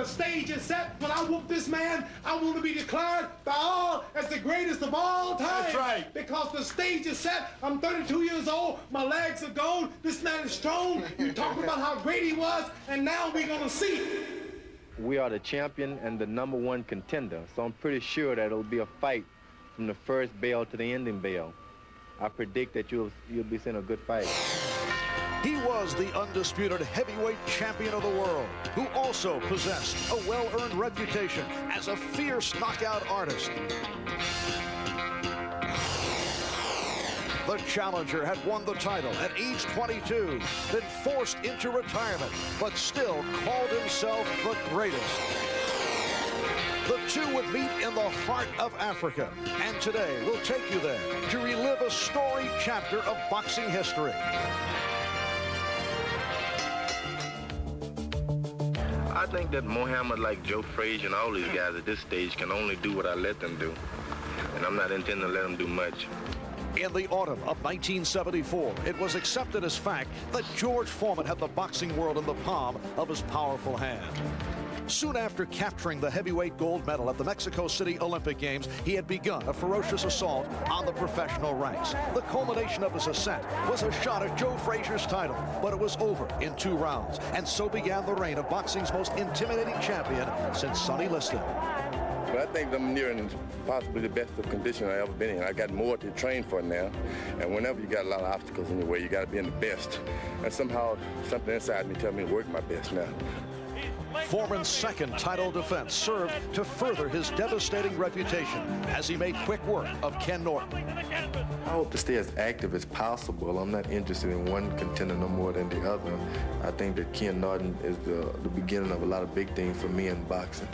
The stage is set. When I whoop this man, I want to be declared by all as the greatest of all time. That's right. Because the stage is set. I'm 32 years old. My legs are gone. This man is strong. You talking about how great he was, and now we're going to see. We are the champion and the #1 contender, so I'm pretty sure that it'll be a fight from the first bell to the ending bell. I predict that you'll be seeing a good fight. He was the undisputed heavyweight champion of the world, who also possessed a well-earned reputation as a fierce knockout artist. The challenger had won the title at age 22, been forced into retirement, but still called himself the greatest. The two would meet in the heart of Africa, and today we'll take you there to relive a storied chapter of boxing history. I think that Muhammad, like Joe Frazier and all these guys at this stage, can only do what I let them do. And I'm not intending to let them do much. In the autumn of 1974, it was accepted as fact that George Foreman had the boxing world in the palm of his powerful hand. Soon after capturing the heavyweight gold medal at the Mexico City Olympic Games, he had begun a ferocious assault on the professional ranks. The culmination of his ascent was a shot at Joe Frazier's title, but it was over in 2 rounds. And so began the reign of boxing's most intimidating champion since Sonny Liston. But I think I'm nearing possibly the best of condition I've ever been in. I got more to train for now. And whenever you got a lot of obstacles in your way, you got to be in the best. And somehow, something inside me tells me to work my best now. Foreman's second title defense served to further his devastating reputation as he made quick work of Ken Norton. I hope to stay as active as possible. I'm not interested in one contender no more than the other. I think that Ken Norton is the beginning of a lot of big things for me in boxing.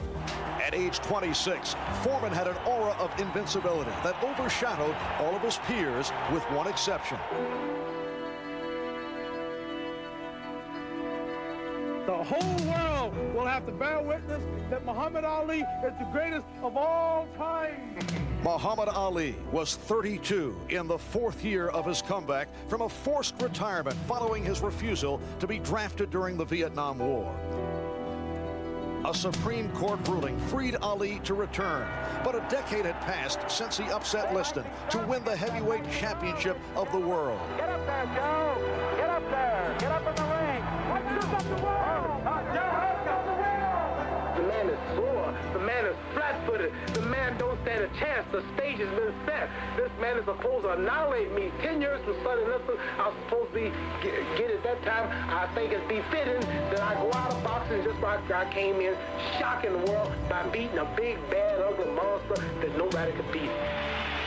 At age 26, Foreman had an aura of invincibility that overshadowed all of his peers with one exception. The whole world will have to bear witness that Muhammad Ali is the greatest of all time. Muhammad Ali was 32 in the 4th year of his comeback from a forced retirement following his refusal to be drafted during the Vietnam War. A Supreme Court ruling freed Ali to return, but a decade had passed since he upset Liston to win the heavyweight championship of the world. Get up there, Joe! Get up there! Get up in the ring! Let's shoot up the world! The man is sore. The man is flat-footed. The man don't stand a chance. The stage has been set. This man is supposed to annihilate me. 10 years from Sonny Liston, I was supposed to be get at that time. I think it's befitting that I go out of boxing just like I came in, shocking the world by beating a big, bad, ugly monster that nobody could beat.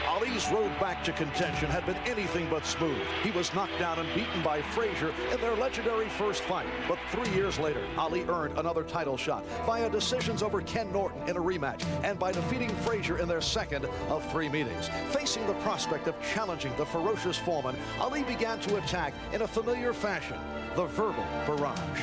Ali's road back to contention had been anything but smooth. He was knocked down and beaten by Frazier in their legendary first fight. But 3 years later, Ali earned another title shot via decisions over Ken Norton in a rematch and by defeating Frazier in their second of 3 meetings. Facing the prospect of challenging the ferocious Foreman, Ali began to attack in a familiar fashion, the verbal barrage.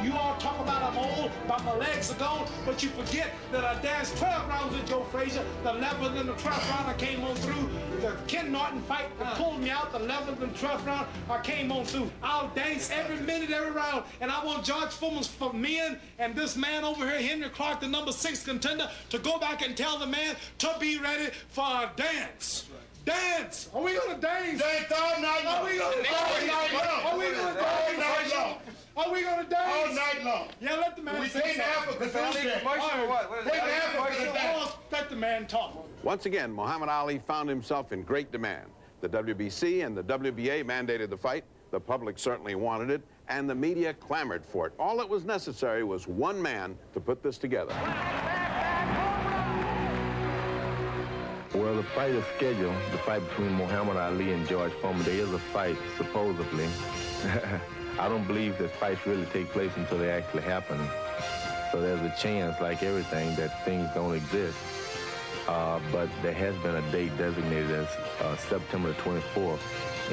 You all talk about I'm old, about my legs are gone, but you forget that I danced 12 rounds with Joe Frazier. The 11th and the 12th round I came on through. The Ken Norton fight that pulled me out, the 11th and 12th round I came on through. I'll dance every minute, every round, and I want George Foreman for men and this man over here, Henry Clark, the #6 contender, to go back and tell the man to be ready for a dance. Dance! Are we gonna dance? Dance all night long. Are we gonna dance? All night long. Are we gonna dance? All night long. Are we gonna dance? All night long. Yeah, let the man We say take something. Africa to dance. Take Africa to dance. Let the man talk. Once again, Muhammad Ali found himself in great demand. The WBC and the WBA mandated the fight. The public certainly wanted it, and the media clamored for it. All that was necessary was one man to put this together. Well, the fight is scheduled, the fight between Muhammad Ali and George Foreman. There is a fight, supposedly. I don't believe that fights really take place until they actually happen. So there's a chance, like everything, that things don't exist. But there has been a date designated as September 24th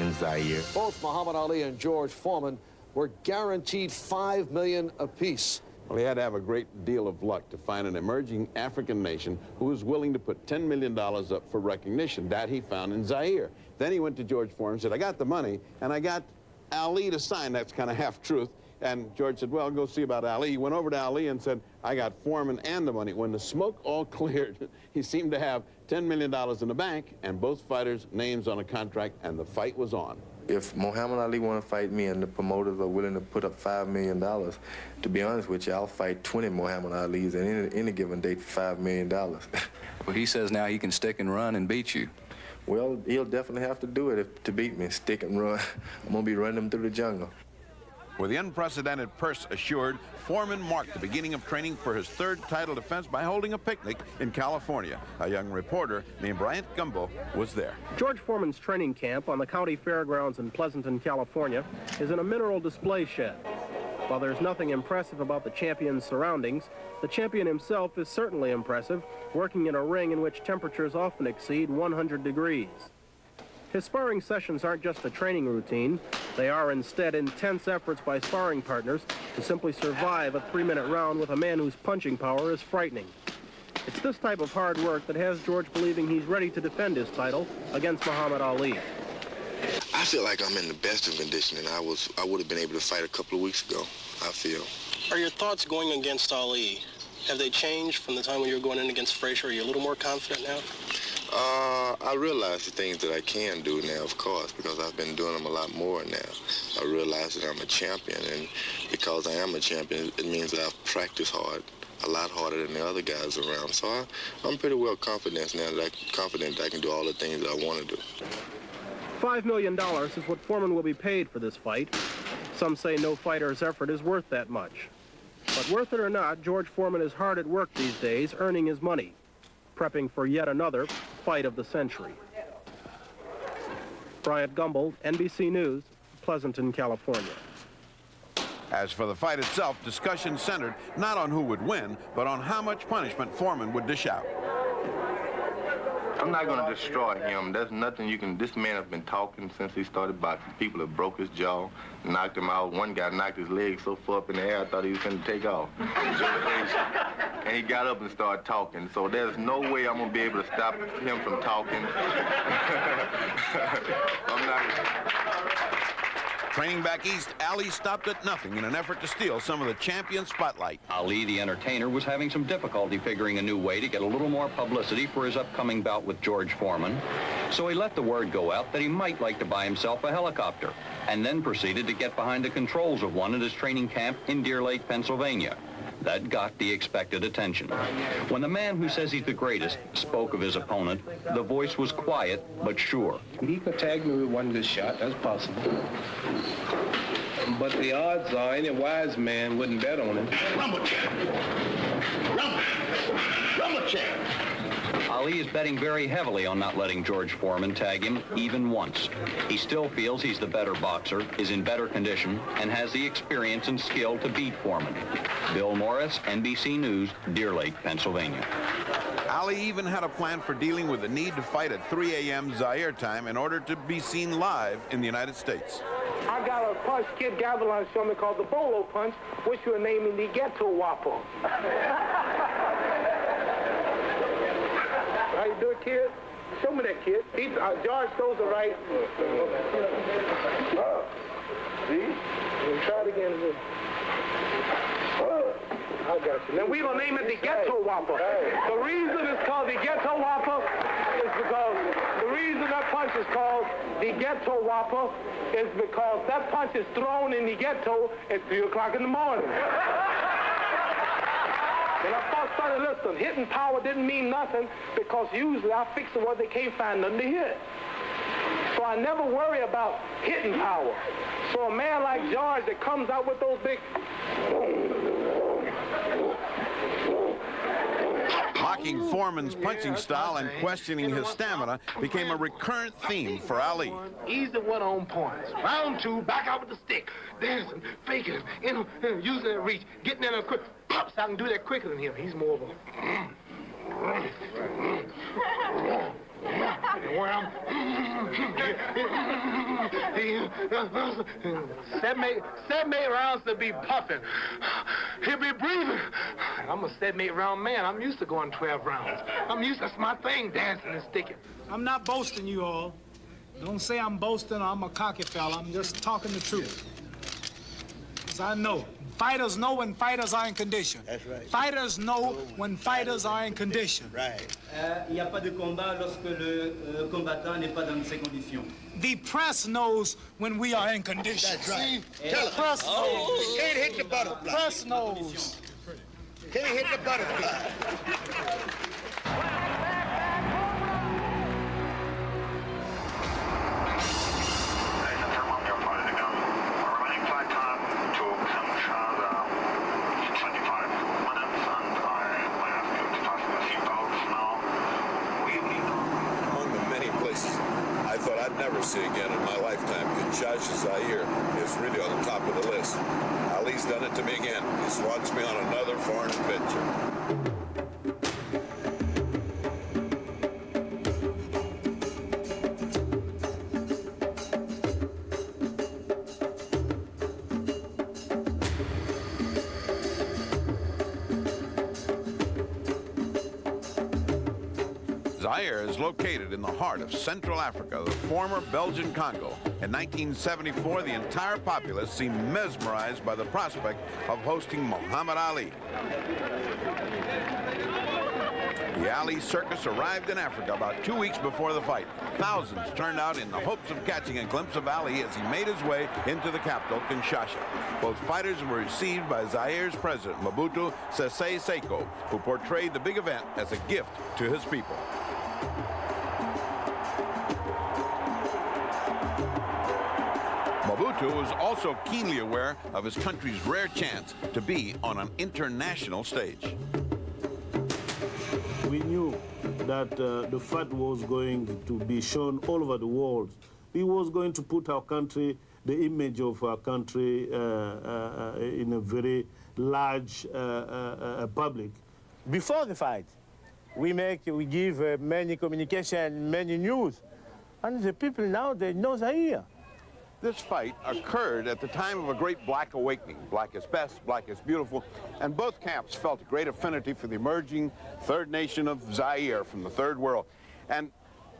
in Zaire. Both Muhammad Ali and George Foreman were guaranteed $5 million apiece. Well, he had to have a great deal of luck to find an emerging African nation who was willing to put $10 million up for recognition. That he found in Zaire. Then he went to George Foreman and said, I got the money, and I got Ali to sign. That's kind of half-truth. And George said, well, go see about Ali. He went over to Ali and said, I got Foreman and the money. When the smoke all cleared, he seemed to have $10 million in the bank and both fighters' names on a contract, and the fight was on. If Muhammad Ali want to fight me and the promoters are willing to put up $5 million, to be honest with you, I'll fight 20 Muhammad Alis in any given date for $5 million. Well, he says now he can stick and run and beat you. Well, he'll definitely have to do it to beat me. Stick and run. I'm going to be running him through the jungle. With the unprecedented purse assured, Foreman marked the beginning of training for his third title defense by holding a picnic in California. A young reporter named Bryant Gumbo was there. George Foreman's training camp on the county fairgrounds in Pleasanton, California, is in a mineral display shed. While there's nothing impressive about the champion's surroundings, the champion himself is certainly impressive, working in a ring in which temperatures often exceed 100 degrees. His sparring sessions aren't just a training routine. They are instead intense efforts by sparring partners to simply survive a 3-minute round with a man whose punching power is frightening. It's this type of hard work that has George believing he's ready to defend his title against Muhammad Ali. I feel like I'm in the best of condition than I would have been able to fight a couple of weeks ago, I feel. Are your thoughts going against Ali? Have they changed from the time when you were going in against Frazier? Are you a little more confident now? I realize the things that I can do now, of course, because I've been doing them a lot more now. I realize that I'm a champion, and because I am a champion, it means that I've practiced hard, a lot harder than the other guys around. So I'm pretty well confident now that I can do all the things that I want to do. $5 million is what Foreman will be paid for this fight. Some say no fighter's effort is worth that much. But worth it or not, George Foreman is hard at work these days, earning his money, prepping for yet another fight of the century. Bryant Gumbel, NBC News, Pleasanton, California. As for the fight itself, discussion centered not on who would win, but on how much punishment Foreman would dish out. I'm not going to destroy him. There's nothing you can... This man has been talking since he started boxing. People have broke his jaw, knocked him out. One guy knocked his leg so far up in the air, I thought he was going to take off. And he got up and started talking. So there's no way I'm going to be able to stop him from talking. I'm not... Training back east, Ali stopped at nothing in an effort to steal some of the champion's spotlight. Ali, the entertainer, was having some difficulty figuring a new way to get a little more publicity for his upcoming bout with George Foreman. So he let the word go out that he might like to buy himself a helicopter, and then proceeded to get behind the controls of one at his training camp in Deer Lake, Pennsylvania. That got the expected attention. When the man who says he's the greatest spoke of his opponent, the voice was quiet but sure. He could tag me with one good shot. That's possible. But the odds are any wise man wouldn't bet on him. Rumble champ. Rumble champ. Ali is betting very heavily on not letting George Foreman tag him even once. He still feels he's the better boxer, is in better condition, and has the experience and skill to beat Foreman. Bill Morris, NBC News, Deer Lake, Pennsylvania. Ali even had a plan for dealing with the need to fight at 3 a.m. Zaire time in order to be seen live in the United States. I got a punch Kid Gavilan showed me called the Bolo Punch, which we're naming the Ghetto Whopper. How you do it, kid? Show me that, kid. George throws it right. See? Try it again. I got you. Now we're going to name it the Ghetto Whopper. The reason it's called the Ghetto Whopper is because the reason that punch is called the Ghetto Whopper is because that punch is thrown in the ghetto at 3 o'clock in the morning. When I first started listening, hitting power didn't mean nothing because usually I fix it where they can't find nothing to hit. So I never worry about hitting power. So a man like George that comes out with those big... Mocking Foreman's punching style and questioning his stamina became a recurrent theme for Ali. Easy one on points. Round two, back out with the stick. Dancing, faking, using that reach, getting in there quick. Pops, I can do that quicker than him. He's more of a... Where I'm... 7, 8 rounds to be puffing. He'll be breathing. I'm a 7, 8 round man. I'm used to going 12 rounds. That's my thing, dancing and sticking. I'm not boasting, you all. Don't say I'm boasting or I'm a cocky fella. I'm just talking the truth. Because I know. Fighters know when fighters are in condition. That's right. Fighters know when fighters are in condition. Right. Il n'y a pas de combat lorsque le combattant n'est pas dans ces conditions. The press knows when we are in condition. That's right. See? Tell The press knows. Can't hit the butterfly. The press knows. Can't hit the butterfly. I'd never see again in my lifetime. Kinshasa, Zaire is really on the top of the list. Ali's done it to me again. He swats me on another foreign adventure. Zaire is located in the heart of Central Africa, the former Belgian Congo. In 1974, the entire populace seemed mesmerized by the prospect of hosting Muhammad Ali. The Ali Circus arrived in Africa about 2 weeks before the fight. Thousands turned out in the hopes of catching a glimpse of Ali as he made his way into the capital, Kinshasa. Both fighters were received by Zaire's president, Mobutu Sese Seko, who portrayed the big event as a gift to his people. Mobutu was also keenly aware of his country's rare chance to be on an international stage. We knew that the fight was going to be shown all over the world. It was going to put our country, the image of our country, in a very large public. Before the fight, we give many communication, many news, and the people now, they know Zaire. This fight occurred at the time of a great black awakening. Black is best, black is beautiful, and both camps felt a great affinity for the emerging third nation of Zaire from the third world. And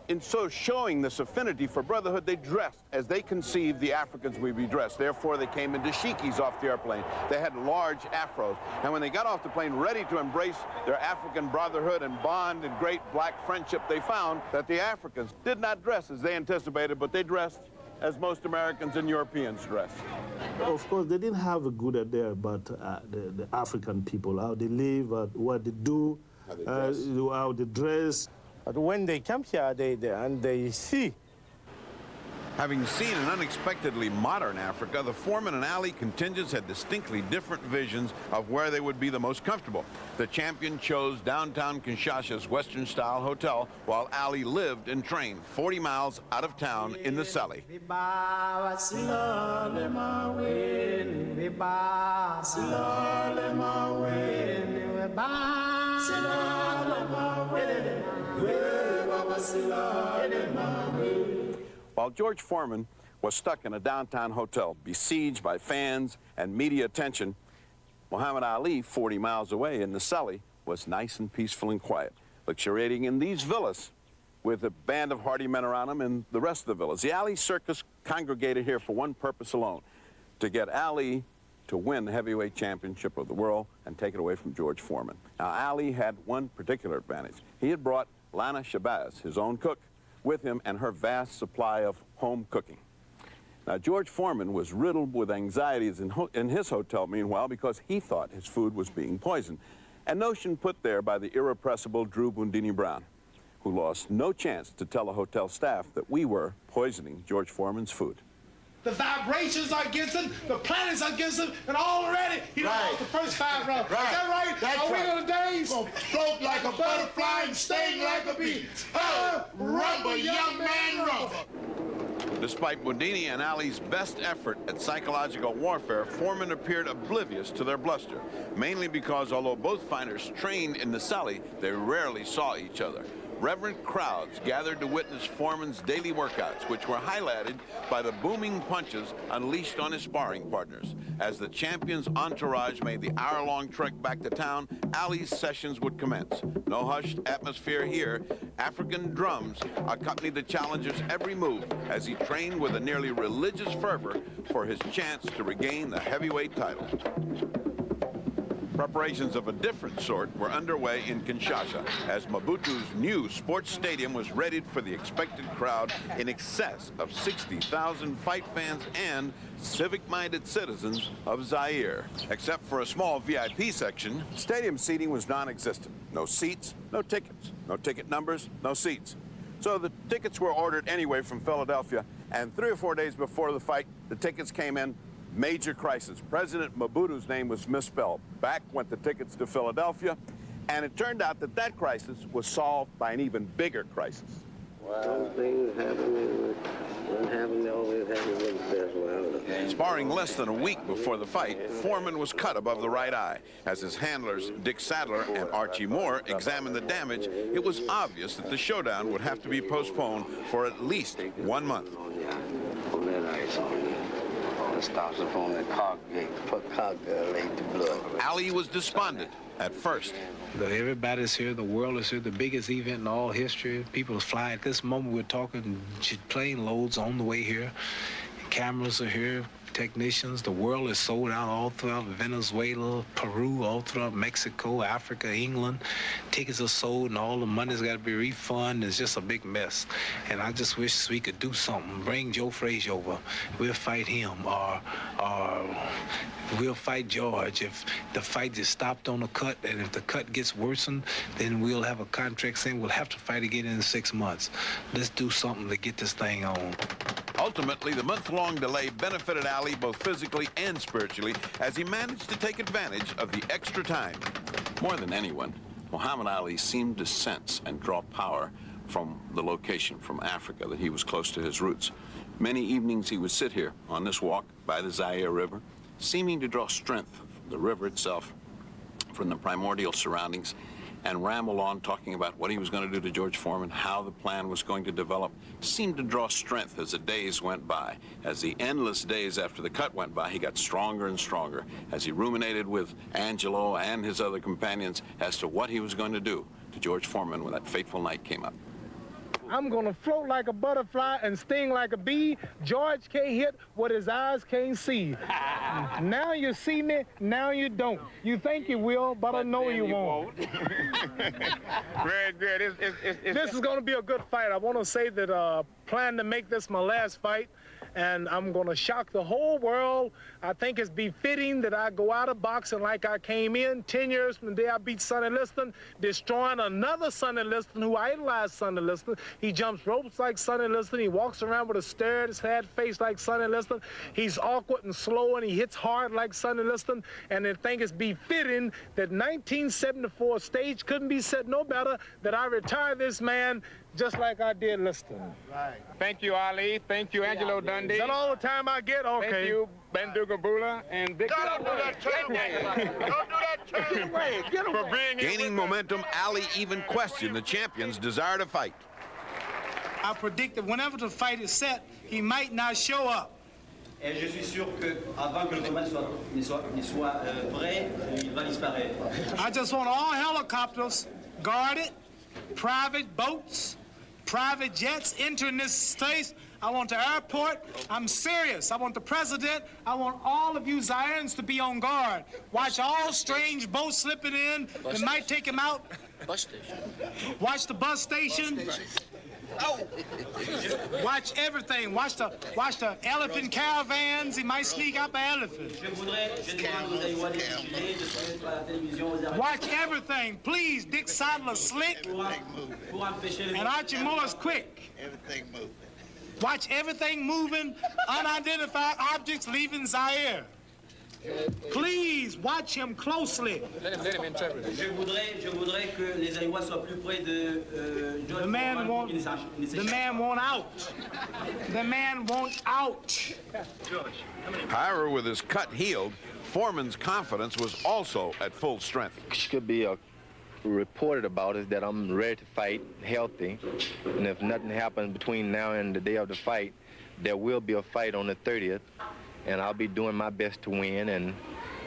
in so showing this affinity for brotherhood, they dressed as they conceived the Africans would be dressed. Therefore, they came in dashikis off the airplane. They had large afros. And when they got off the plane ready to embrace their African brotherhood and bond and great black friendship, they found that the Africans did not dress as they anticipated, but they dressed as most Americans and Europeans dress. Of course, they didn't have a good idea about the African people, how they live, what they do, how they dress. But when they come here, they see. Having seen an unexpectedly modern Africa, the Foreman and Ali contingents had distinctly different visions of where they would be the most comfortable. The champion chose downtown Kinshasa's Western-style hotel, while Ali lived and trained 40 miles out of town in the Sali. While George Foreman was stuck in a downtown hotel, besieged by fans and media attention, Muhammad Ali, 40 miles away in the Sali, was nice and peaceful and quiet, luxuriating in these villas with a band of hardy men around him and the rest of the villas. The Ali Circus congregated here for one purpose alone, to get Ali to win the heavyweight championship of the world and take it away from George Foreman. Now, Ali had one particular advantage. He had brought Lana Shabazz, his own cook, with him and her vast supply of home cooking. Now, George Foreman was riddled with anxieties in his hotel, meanwhile, because he thought his food was being poisoned. A notion put there by the irrepressible Drew Bundini Brown, who lost no chance to tell the hotel staff that we were poisoning George Foreman's food. The vibrations are against him, the planets are against him, and already he lost the first 5 rounds. Right. Is that right? That's are we right. on the days? Gonna float like a butterfly and sting like a bee. Rumble, young man, rumble. Despite Bundini and Ali's best effort at psychological warfare, Foreman appeared oblivious to their bluster, mainly because although both fighters trained in the Sali, they rarely saw each other. reverent crowds gathered to witness Foreman's daily workouts, which were highlighted by the booming punches unleashed on his sparring partners. As the champion's entourage made the hour-long trek back to town, Ali's sessions would commence. No hushed atmosphere here. African drums accompanied the challenger's every move as he trained with a nearly religious fervor for his chance to regain the heavyweight title. Preparations of a different sort were underway in Kinshasa as Mobutu's new sports stadium was readied for the expected crowd in excess of 60,000 fight fans and civic-minded citizens of Zaire. Except for a small VIP section, stadium seating was non-existent. No seats, no tickets, no ticket numbers, no seats. So the tickets were ordered anyway from Philadelphia, and 3 or 4 days before the fight, the tickets came in. Major crisis. President Mobutu's name was misspelled. Back went the tickets to Philadelphia, and it turned out that that crisis was solved by an even bigger crisis. Some things happen and always happen when it's best. Well, sparring less than a week before the fight, Foreman was cut above the right eye. As his handlers, Dick Sadler and Archie Moore, examined the damage, it was obvious that the showdown would have to be postponed for at least 1 month. On that ice on there. It stops up on the coagulate the blood. Ali was despondent at first. Everybody's here. The world is here. The biggest event in all history. People are flying. At this moment, we're talking plane loads on the way here. Cameras are here. Technicians. The world is sold out all throughout Venezuela, Peru, all throughout Mexico, Africa, England. Tickets are sold and all the money's got to be refunded. It's just a big mess. And I just wish we could do something. Bring Joe Frazier over. We'll fight him, or we'll fight George. If the fight just stopped on the cut, and if the cut gets worsened, then we'll have a contract saying we'll have to fight again in 6 months. Let's do something to get this thing on. Ultimately, the month-long delay benefited Ali both physically and spiritually as he managed to take advantage of the extra time. More than anyone, Muhammad Ali seemed to sense and draw power from the location, from Africa, that he was close to his roots. Many evenings he would sit here on this walk by the Zaire River, seeming to draw strength from the river itself, from the primordial surroundings, and ramble on talking about what he was going to do to George Foreman, how the plan was going to develop, seemed to draw strength as the days went by. As the endless days after the cut went by, he got stronger and stronger as he ruminated with Angelo and his other companions as to what he was going to do to George Foreman when that fateful night came up. I'm gonna float like a butterfly and sting like a bee. George can't hit what his eyes can't see. Now you see me, now you don't. You think you will, but I know you won't. Very good. This is gonna be a good fight. I wanna say that plan to make this my last fight, and I'm gonna shock the whole world. I think it's befitting that I go out of boxing like I came in 10 years from the day I beat Sonny Liston, destroying another Sonny Liston who idolized Sonny Liston. He jumps ropes like Sonny Liston. He walks around with a stare, sad face like Sonny Liston. He's awkward and slow, and he hits hard like Sonny Liston. And I think it's befitting that 1974 stage couldn't be said no better, that I retire this man just like I did Liston. Right. Thank you, Ali. Thank you, Angelo Dundee. Is that all the time I get? Okay. Thank you, Bandugabula and Dick. Don't do that turn away. Get away. Gaining momentum, Ali even questioned the champion's desire to fight. I predict that whenever the fight is set, he might not show up. Et je suis sûr qu'avant que le combat ne soit prêt, il va disparaître. I just want all helicopters guarded, private boats, private jets entering this space. I want the airport. I'm serious. I want the president. I want all of you Zaireans to be on guard. Watch all strange boats slipping in. It might take him out. Bus station. Watch the bus station. Oh. Watch everything. Watch the elephant caravans. He might sneak up an elephant. Watch everything. Please, Dick Sadler slick. And Archie Moore's quick. Everything moving. Watch everything moving. Unidentified objects leaving Zaire. Please watch him closely. Let him interpret. Je voudrais que les Zaïrois soient plus près de George Foreman. The man won't out. The man won't out. However, with his cut healed, Foreman's confidence was also at full strength. She could be a reported about is that I'm ready to fight, healthy, and if nothing happens between now and the day of the fight, there will be a fight on the 30th, and I'll be doing my best to win. And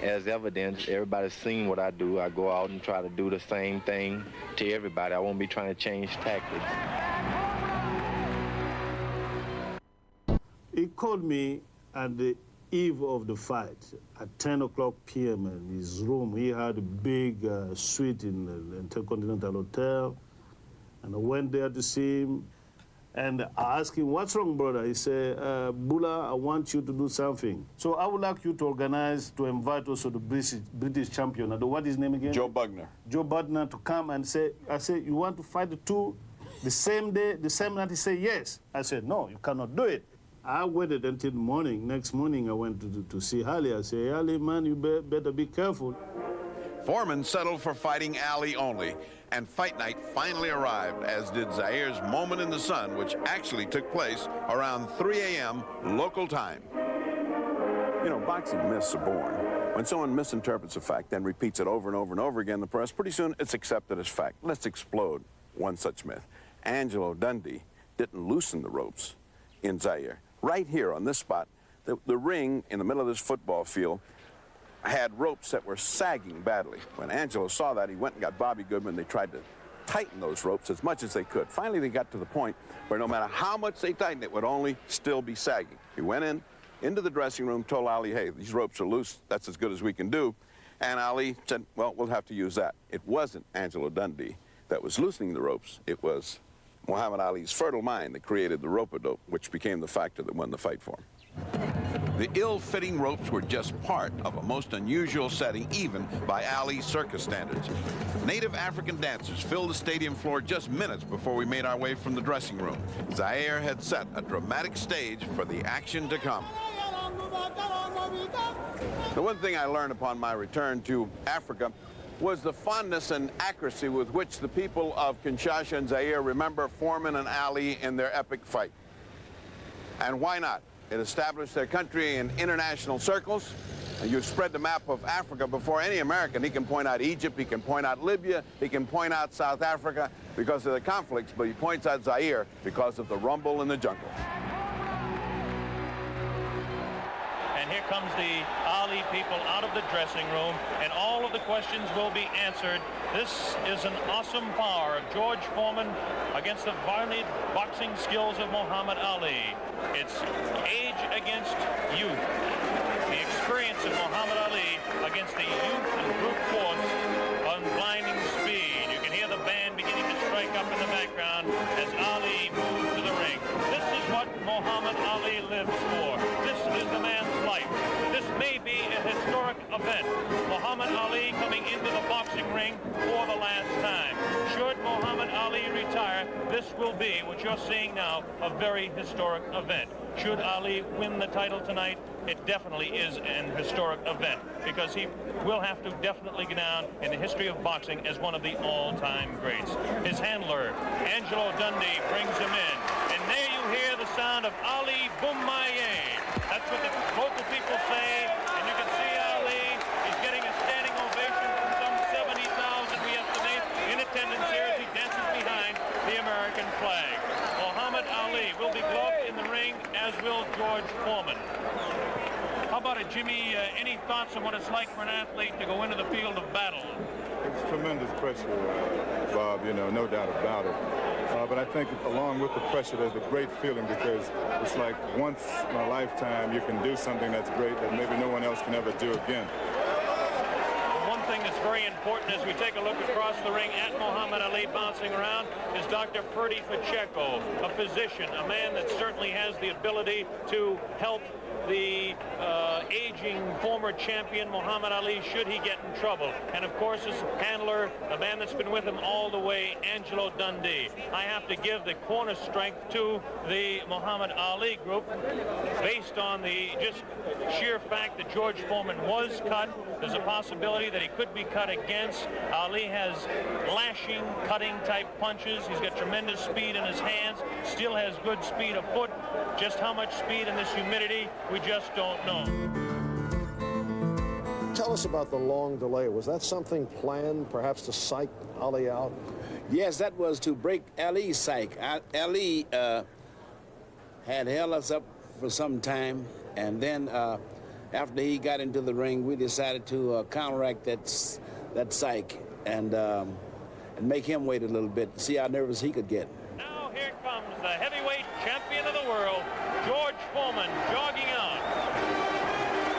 as evidence, everybody's seen what I do. I go out and try to do the same thing to everybody. I won't be trying to change tactics. He called me at the eve of the fight at 10 o'clock p.m. in his room. He had a big suite in the Intercontinental Hotel, and I went there to see him, and I asked him, "What's wrong, brother?" He said, "Bula, I want you to do something. So I would like you to organize, to invite also the British champion. What is his name again? Joe Bugner. Joe Bugner to come and say, I said, you want to fight the two the same day, the same night? He said, yes. I said, no, you cannot do it. I waited until the morning. Next morning, I went to see Ali. I said, Ali, man, you better be careful. Foreman settled for fighting Ali only, and fight night finally arrived, as did Zaire's moment in the sun, which actually took place around 3 a.m. local time. You know, boxing myths are born. When someone misinterprets a fact, then repeats it over and over and over again in the press, pretty soon it's accepted as fact. Let's explode one such myth. Angelo Dundee didn't loosen the ropes in Zaire. Right here on this spot, the ring in the middle of this football field had ropes that were sagging badly. When Angelo saw that, he went and got Bobby Goodman. They tried to tighten those ropes as much as they could. Finally, they got to the point where no matter how much they tightened, it would only still be sagging. He went into the dressing room, told Ali, hey, these ropes are loose. That's as good as we can do. And Ali said, well, we'll have to use that. It wasn't Angelo Dundee that was loosening the ropes. It was Muhammad Ali's fertile mind that created the rope-a-dope, which became the factor that won the fight for him. The ill-fitting ropes were just part of a most unusual setting, even by Ali's circus standards. Native African dancers filled the stadium floor just minutes before we made our way from the dressing room. Zaire had set a dramatic stage for the action to come. The one thing I learned upon my return to Africa was the fondness and accuracy with which the people of Kinshasa and Zaire remember Foreman and Ali in their epic fight. And why not? It established their country in international circles. And you spread the map of Africa before any American. He can point out Egypt, he can point out Libya, he can point out South Africa because of the conflicts, but he points out Zaire because of the rumble in the jungle. And here comes the Ali people out of the dressing room, and all of the questions will be answered. This is an awesome power of George Foreman against the varied boxing skills of Muhammad Ali. It's age against youth. The experience of Muhammad Ali against the youth and brute force on blinding speed. You can hear the band beginning to strike up in the background as Ali moves to the ring. This is what Muhammad Ali lives for. This is the man's life. This may be a historic event. Muhammad Ali coming into the boxing ring for the last time. Should Muhammad Ali retire, this will be, what you're seeing now, a very historic event. Should Ali win the title tonight, it definitely is an historic event because he will have to definitely go down in the history of boxing as one of the all-time greats. His handler, Angelo Dundee, brings him in. And there you hear the sound of Ali Boumaier. That's what the local people say. And you can see Ali is getting a standing ovation from some 70,000, we estimate, in attendance here as he dances behind the American flag. Muhammad Ali will be gloved in the ring, as will George Foreman. How about it, Jimmy? Any thoughts on what it's like for an athlete to go into the field of battle? It's tremendous pressure, Bob, you know, no doubt about it. But I think along with the pressure, there's a great feeling because it's like once in a lifetime you can do something that's great that maybe no one else can ever do again. One thing that's very important as we take a look across the ring at Muhammad Ali bouncing around is Dr. Ferdie Pacheco, a physician, a man that certainly has the ability to help the aging former champion Muhammad Ali should he get in trouble. And of course his handler, the man that's been with him all the way, Angelo Dundee. I have to give the corner strength to the Muhammad Ali group based on the just sheer fact that George Foreman was cut. There's a possibility that he could be cut against. Ali has lashing, cutting type punches. He's got tremendous speed in his hands, still has good speed of foot. Just how much speed in this humidity, we just don't know. tell us about the long delay? Was that something planned, perhaps to psych Ali out? Yes, that was to break Ali's psyche. Ali had held us up for some time, and then after he got into the ring, we decided to counteract that psyche and make him wait a little bit to see how nervous he could get. Now here comes the heavyweight champion of the world, George Foreman, jogging out.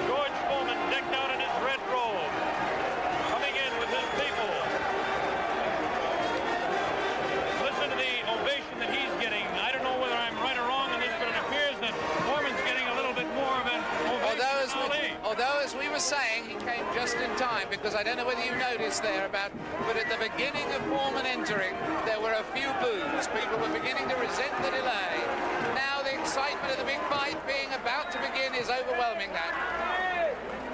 George Foreman decked out in his red robe, coming in with his people. Listen to the ovation that he's getting. I don't know whether I'm right or wrong on this, but it appears that Foreman's getting a little bit more of an ovation. Although, as we were saying, he came just in time, because I don't know whether you noticed there but at the beginning of Foreman entering, there were a few boos. People were beginning to resent the delay. Now the excitement of the big fight being about to begin is overwhelming that.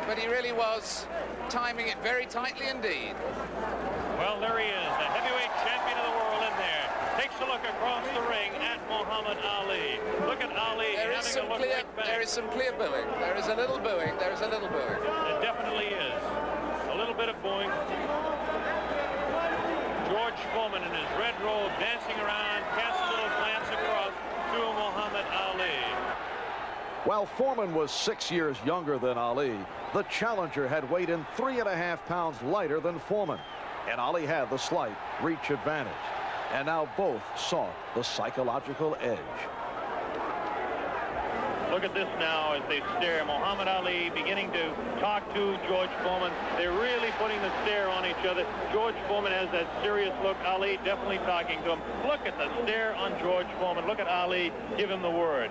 But he really was timing it very tightly indeed. Well, there he is, the heavyweight champion of the world in there. Takes a look across the ring at Muhammad Ali. Look at Ali having a look right back. There is some clear booing. There is a little booing. There is a little booing. It definitely is. A little bit of booing. George Foreman in his red robe dancing around, casts a little glance across to Muhammad Ali. While Foreman was 6 years younger than Ali, the challenger had weighed in 3.5 pounds lighter than Foreman, and Ali had the slight reach advantage. And now both sought the psychological edge. Look at this now as they stare. Muhammad Ali beginning to talk to George Foreman. They're really putting the stare on each other. George Foreman has that serious look. Ali definitely talking to him. Look at the stare on George Foreman. Look at Ali give him the word.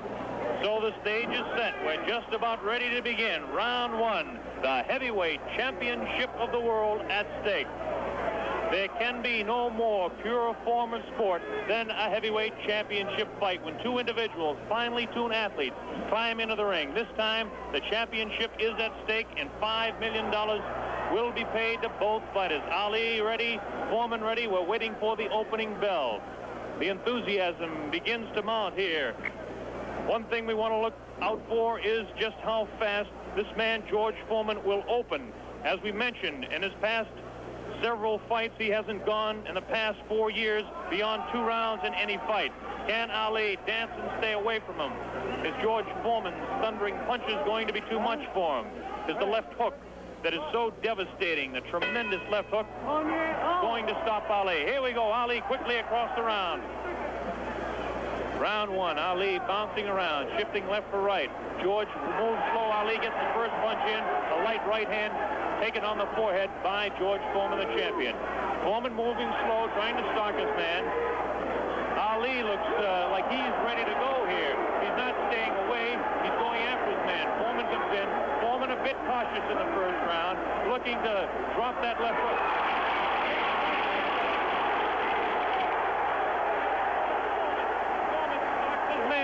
So the stage is set. We're just about ready to begin. Round one, the heavyweight championship of the world at stake. There can be no more pure form of sport than a heavyweight championship fight when two individuals, finely tuned athletes, climb into the ring. This time, the championship is at stake, and $5 million will be paid to both fighters. Ali ready, Foreman ready. We're waiting for the opening bell. The enthusiasm begins to mount here. One thing we want to look out for is just how fast this man, George Foreman, will open. As we mentioned, in his past several fights, he hasn't gone in the past 4 years beyond 2 rounds in any fight. Can Ali dance and stay away from him? Is George Foreman's thundering punches going to be too much for him? Is the left hook that is so devastating, the tremendous left hook, going to stop Ali? Here we go, Ali quickly across the round. Round one, Ali bouncing around, shifting left for right. George moves slow. Ali gets the first punch in, a light right hand taken on the forehead by George Foreman, the champion. Foreman moving slow, trying to stalk his man. Ali looks like he's ready to go here. He's not staying away. He's going after his man. Foreman comes in. Foreman a bit cautious in the first round, looking to drop that left hook.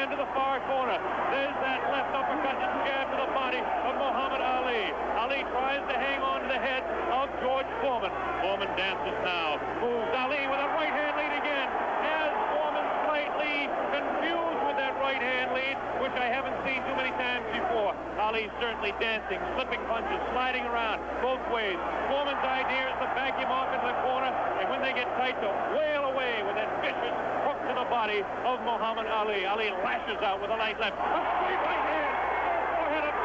To the far corner. There's that left uppercut and jab to the body of Muhammad Ali. Ali tries to hang on to the head of George Foreman. Foreman dances now. Moves Ali with a right hand lead again. As Foreman slightly confused with that right hand lead, which I haven't seen too many times before. Ali certainly dancing, slipping punches, sliding around both ways. Foreman's idea is to back him off into the corner, and when they get tight, to wail away with that vicious hook to the body of Muhammad Ali. Ali lashes out with a light left. A straight right hand. Forehead of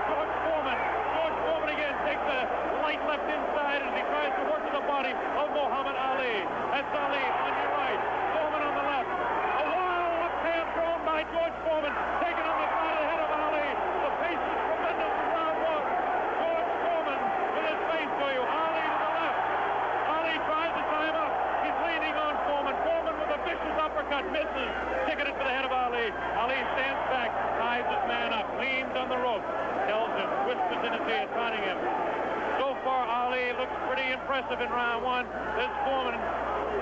George Foreman. George Foreman again takes a light left inside as he tries to work to the body of Muhammad Ali. That's Ali on your right. Foreman on the left. A wild left hand thrown by George Foreman. Taken on the side of the head of Ali. The pace is tremendous in round one. George Foreman with his face to you. Ali to the left. Ali tries to tie him up. He's leaning on Foreman. Foreman with a vicious uppercut. Misses. Ticketed for the head of Ali. Ali stands back. Ties his man up. Leans on the rope. Tells him. Whispers in his ear. Taunting him. So far, Ali looks pretty impressive in round one. This Foreman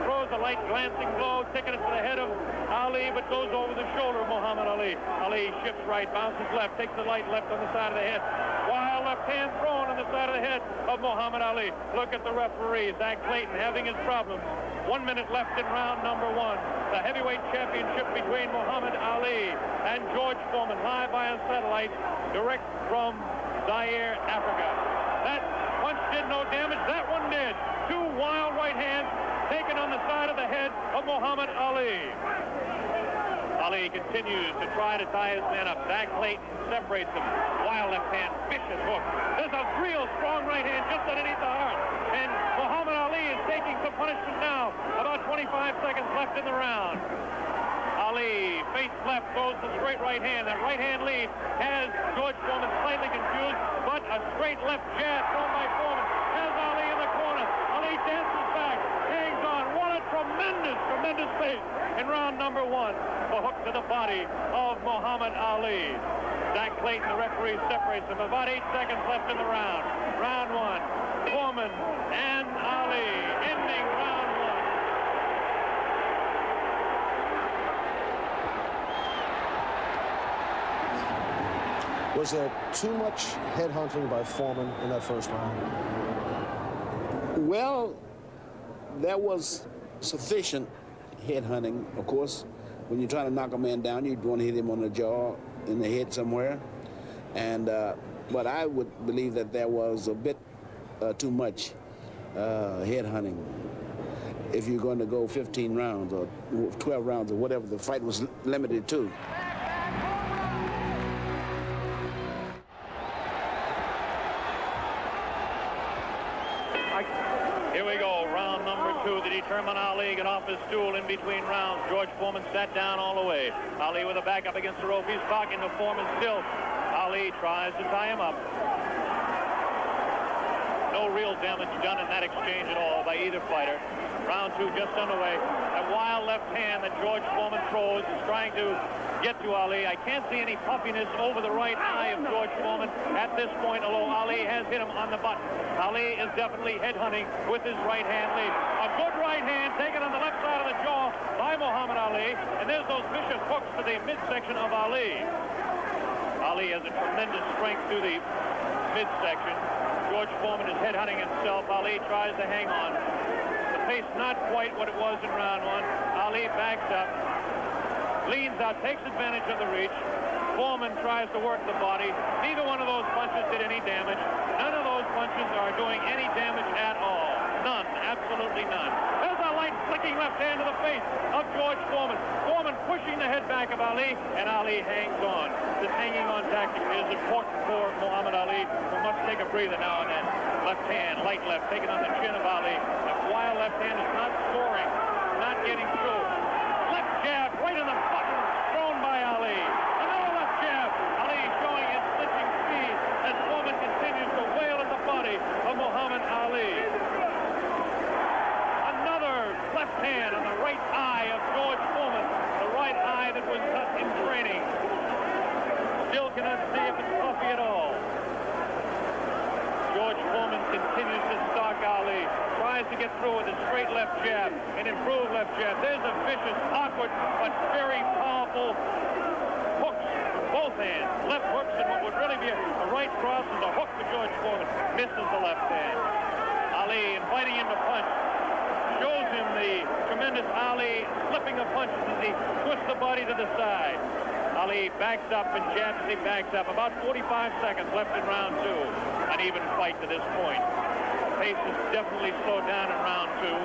throws a light glancing blow, ticketed for the head of Ali, but goes over the shoulder of Muhammad Ali. Ali shifts right, bounces left, takes the light left on the side of the head. Wild left hand thrown on the side of the head of Muhammad Ali. Look at the referee, Zach Clayton, having his problems. 1 minute left in round number one. The heavyweight championship between Muhammad Ali and George Foreman, live via satellite, direct from Zaire, Africa. That did no damage. That one did. Two wild right hands taken on the side of the head of Muhammad Ali. Ali continues to try to tie his man up. Zach Clayton separates him. Wild left hand, vicious hook. There's a real strong right hand just underneath the heart. And Muhammad Ali is taking some punishment now. About 25 seconds left in the round. Ali, face left, throws the straight right hand. That right hand lead has George Foreman slightly confused, but a straight left jab thrown by Foreman has Ali in the corner. Ali dances back, hangs on. What a tremendous, tremendous pace in round number one. The hook to the body of Muhammad Ali. Zach Clayton, the referee, separates them. About 8 seconds left in the round. Round one, Foreman and Ali, ending round one. Was there too much headhunting by Foreman in that first round? Well, there was sufficient headhunting, of course. When you're trying to knock a man down, you want to hit him on the jaw, in the head somewhere. And but I would believe that there was a bit too much headhunting. If you're going to go 15 rounds or 12 rounds or whatever the fight was limited to. Here we go, round number two. The determined Ali get off his stool in between rounds. George Foreman sat down all the way. Ali with a back up against the rope. He's talking to Foreman still. Ali tries to tie him up. No real damage done in that exchange at all by either fighter. Round two just underway. That wild left hand that George Foreman throws is trying to get to Ali. I can't see any puffiness over the right eye of George Foreman at this point, although Ali has hit him on the button. Ali is definitely headhunting with his right hand lead. A good right hand taken on the left side of the jaw by Muhammad Ali, and there's those vicious hooks to the midsection of Ali. Ali has a tremendous strength through the midsection. George Foreman is headhunting himself. Ali tries to hang on. The pace not quite what it was in round one. Ali backs up, leans out, takes advantage of the reach. Foreman tries to work the body. Neither one of those punches did any damage. None of those punches are doing any damage at all. None, absolutely none. There's a light flicking left hand to the face of George Foreman. Foreman pushing the head back of Ali, and Ali hangs on. This hanging on tactic is important for Muhammad Ali, who must take a breather now and then. Left hand, light left, taken on the chin of Ali. That wild left hand is not scoring, not getting through. Left jab right in the button, thrown by Ali. Another left jab. Ali showing his clinching speed as Foreman continues to wail at the body of Muhammad Ali. Another left hand on the right eye of George Foreman, the right eye that was cut in training. Still cannot see if it's puffy at all. George Foreman continues to stalk Ali, tries to get through with a straight left jab, an improved left jab. There's a vicious, awkward, but very powerful hooks with both hands. Left hooks, and what would really be a right cross is a hook for George Foreman. Misses the left hand. Ali inviting him to punch. Shows him the tremendous Ali slipping of punches as he twists the body to the side. Ali backs up and jabs as he backs up. About 45 seconds left in round two. An even fight to this point. Pace is definitely slowed down in round two.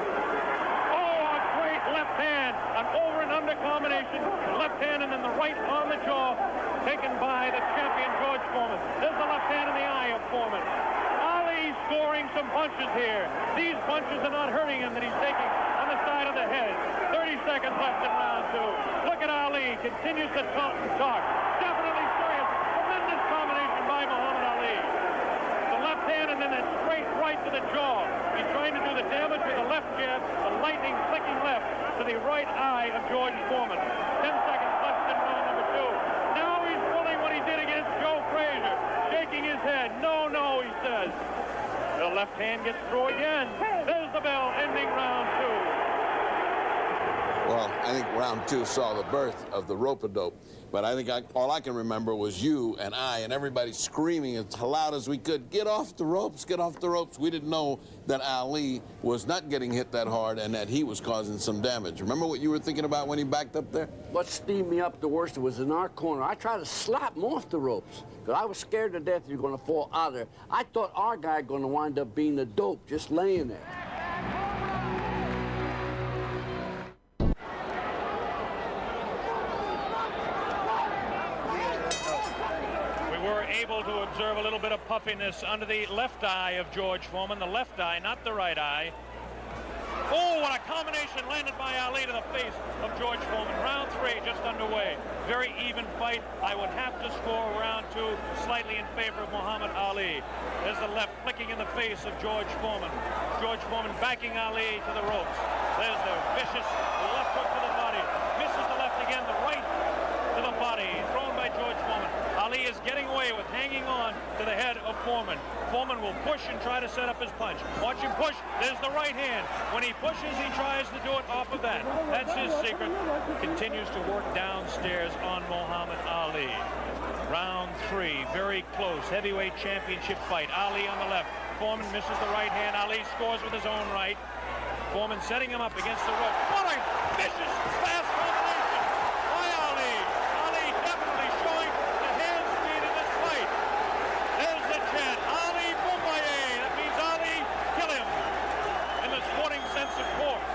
Oh, a great left hand. An over and under combination. Left hand and then the right on the jaw. Taken by the champion George Foreman. There's the left hand in the eye of Foreman. Ali scoring some punches here. These punches are not hurting him that he's taking on the side of the head. 30 seconds left in round two. Look at Ali. Continues to talk and talk. Definitely serious. Tremendous combination by Muhammad Ali. The left hand and then that straight right to the jaw. He's trying to do the damage with the left jab. The lightning flicking left to the right eye of George Foreman. 10 seconds left in round number two. Now he's pulling what he did against Joe Frazier. Shaking his head. No, no, he says. The left hand gets through again. There's the bell ending round two. Well, I think round 2 saw the birth of the rope-a-dope. But I think all I can remember was you and I and everybody screaming as loud as we could, get off the ropes, get off the ropes. We didn't know that Ali was not getting hit that hard and that he was causing some damage. Remember what you were thinking about when he backed up there? What steamed me up the worst was in our corner. I tried to slap him off the ropes because I was scared to death he was going to fall out of there. I thought our guy going to wind up being the dope, just laying there. Able to observe a little bit of puffiness under the left eye of George Foreman, the left eye, not the right eye. Oh, what a combination landed by Ali to the face of George Foreman. Round 3 just underway. Very even fight. I would have to score round 2 slightly in favor of Muhammad Ali. There's the left flicking in the face of George Foreman. George Foreman backing Ali to the ropes. There's the vicious left hook to the body. Misses the left again, the right to the body, thrown by George Foreman. Ali is getting away with hanging on to the head of Foreman. Foreman will push and try to set up his punch. Watch him push. There's the right hand. When he pushes, he tries to do it off of that. That's his secret. Continues to work downstairs on Muhammad Ali. Round 3, very close. Heavyweight championship fight. Ali on the left. Foreman misses the right hand. Ali scores with his own right. Foreman setting him up against the rope. What a vicious, fast combination by Ali. Ali definitely showing the hand speed in this fight. There's the chant. Ali Boombaye. That means Ali, kill him. In the sporting sense, of course.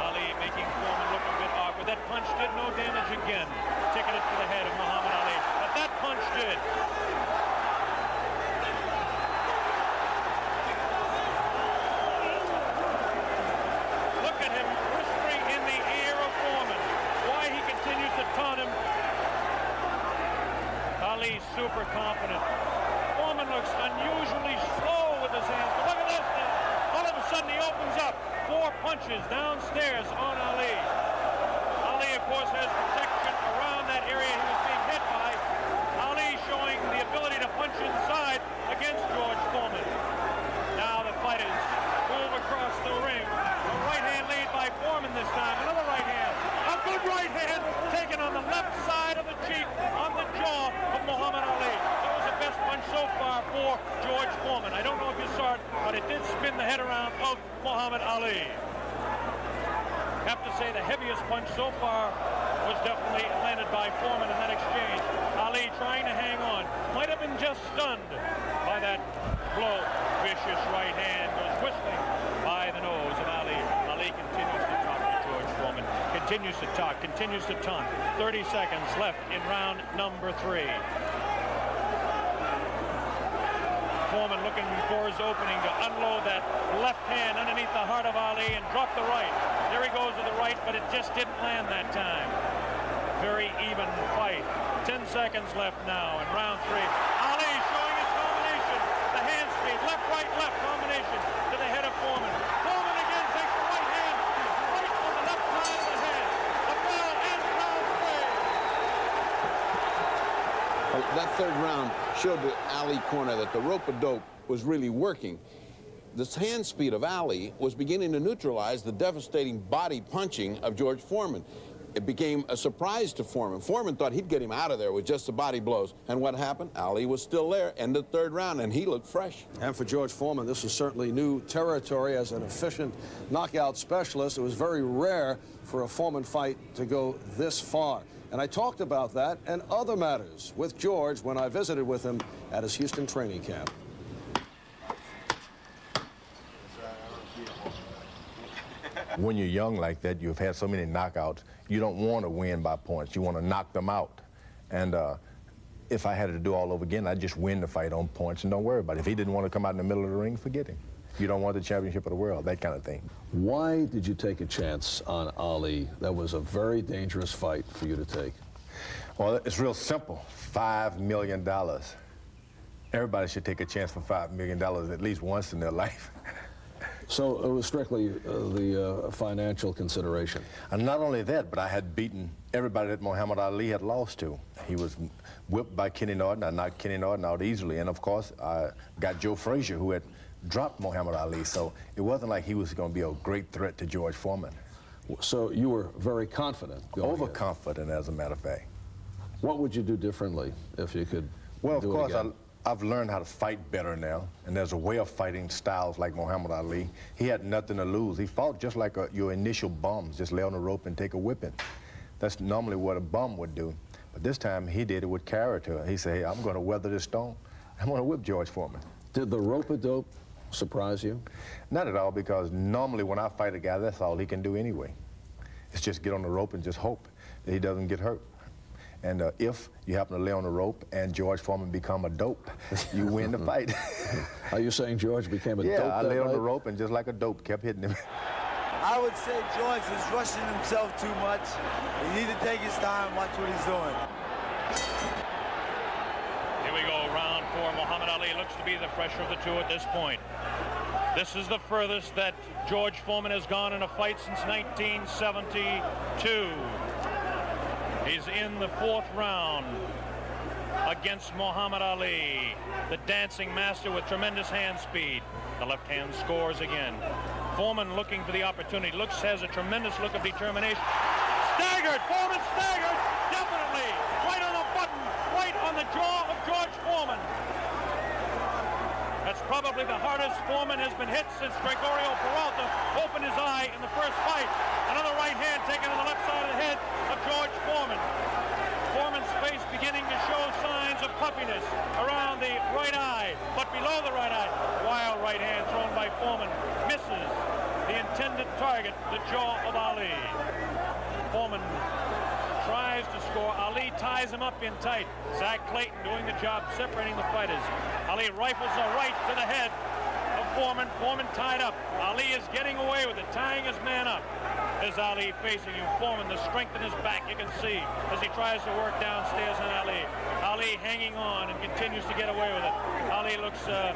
Ali making Foreman look a bit awkward. That punch did no damage again. Ticketed for the head of Muhammad Ali. But that punch did. Super confident. Foreman looks unusually slow with his hands, but look at this now. All of a sudden he opens up. 4 punches downstairs on Ali. Ali, of course, has protection around that area he was being hit by. Ali showing the ability to punch inside against George Foreman. Now the fighters move across the ring. A right hand lead by Foreman this time. Another right hand. A good right hand taken on the left side of the cheek, on the jaw of Muhammad Ali. That was the best punch so far for George Foreman. I don't know if you saw it, but it did spin the head around of Muhammad Ali. Have to say the heaviest punch so far was definitely landed by Foreman in that exchange. Ali trying to hang on. Might have been just stunned by that blow. Vicious right hand goes whistling by the nose of Ali. Ali continues to talk to George Foreman. Continues to talk, continues to taunt. 30 seconds left in round number 3. Foreman looking for his opening to unload that left hand underneath the heart of Ali and drop the right. There he goes with the right, but it just didn't land that time. Very even fight. 10 seconds left now in round 3. Ali showing his combination. The hand speed, left, combination to the head of Foreman. Foreman again takes the right hand, right on the left side of the head. A bell ends round 3. Well, that 3rd round showed the Ali corner that the rope-a-dope was really working. This hand speed of Ali was beginning to neutralize the devastating body punching of George Foreman. It became a surprise to Foreman. Foreman thought he'd get him out of there with just the body blows. And what happened? Ali was still there, end of 3rd round, and he looked fresh. And for George Foreman, this was certainly new territory as an efficient knockout specialist. It was very rare for a Foreman fight to go this far. And I talked about that and other matters with George when I visited with him at his Houston training camp. When you're young like that, you've had so many knockouts, you don't want to win by points. You want to knock them out. And if I had to do all over again, I'd just win the fight on points and don't worry about it. If he didn't want to come out in the middle of the ring, forget him. You don't want the championship of the world, that kind of thing. Why did you take a chance on Ali? That was a very dangerous fight for you to take. Well, it's real simple. $5 million. Everybody should take a chance for $5 million at least once in their life. So it was strictly the financial consideration. And not only that, but I had beaten everybody that Muhammad Ali had lost to. He was whipped by Kenny Norton. I knocked Kenny Norton out easily. And of course, I got Joe Frazier, who had dropped Muhammad Ali. So it wasn't like he was going to be a great threat to George Foreman. So you were very confident going in. Overconfident, as a matter of fact. What would you do differently if you could Well, of do it course, again? I've learned how to fight better now, and there's a way of fighting styles like Muhammad Ali. He had nothing to lose. He fought just like your initial bums, just lay on the rope and take a whipping. That's normally what a bum would do. But this time, he did it with character. He said, hey, I'm going to weather this storm. I'm going to whip George Foreman. Did the rope-a-dope surprise you? Not at all, because normally when I fight a guy, that's all he can do anyway. It's just get on the rope and just hope that he doesn't get hurt. And if you happen to lay on the rope and George Foreman become a dope, you win the fight. Are you saying George became a dope? Yeah, I lay on the night? rope and just like a dope kept hitting him. I would say George is rushing himself too much. He needs to take his time, watch what he's doing. Here we go, round 4. Muhammad Ali looks to be the fresher of the two at this point. This is the furthest that George Foreman has gone in a fight since 1972. He's in the 4th round against Muhammad Ali, the dancing master with tremendous hand speed. The left hand scores again. Foreman looking for the opportunity. Has a tremendous look of determination. Staggered! Foreman staggered! Definitely! Right on the button! Right on the jaw of George Foreman. That's probably the hardest Foreman has been hit since Gregorio Peralta opened his eye in the first fight. Another right hand taken to the left side of the head of George Foreman. Foreman's face beginning to show signs of puffiness around the right eye, but below the right eye. Wild right hand thrown by Foreman. Misses the intended target, the jaw of Ali. Foreman tries to score. Ali ties him up in tight. Zach Clayton doing the job separating the fighters. Ali rifles a right to the head of Foreman. Foreman tied up. Ali is getting away with it, tying his man up. There's Ali facing you. Foreman, the strength in his back, you can see as he tries to work downstairs on Ali. Ali hanging on and continues to get away with it. Ali looks a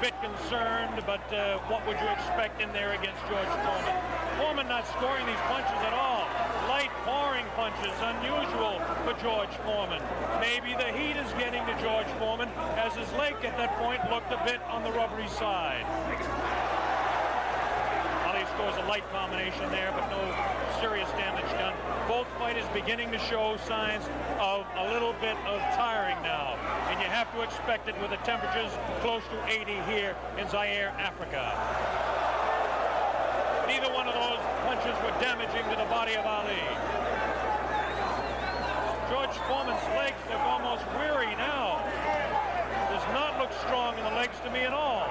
bit concerned, but what would you expect in there against George Foreman? Foreman not scoring these punches at all. Light pouring punches, unusual for George Foreman. Maybe the heat is getting to George Foreman, as his leg at that point looked a bit on the rubbery side. Ali scores a light combination there, but no serious damage done. Both fighters beginning to show signs of a little bit of tiring now, and you have to expect it with the temperatures close to 80 here in Zaire, Africa. Neither one of those punches were damaging to the body of Ali. George Foreman's legs look almost weary now. Does not look strong in the legs to me at all.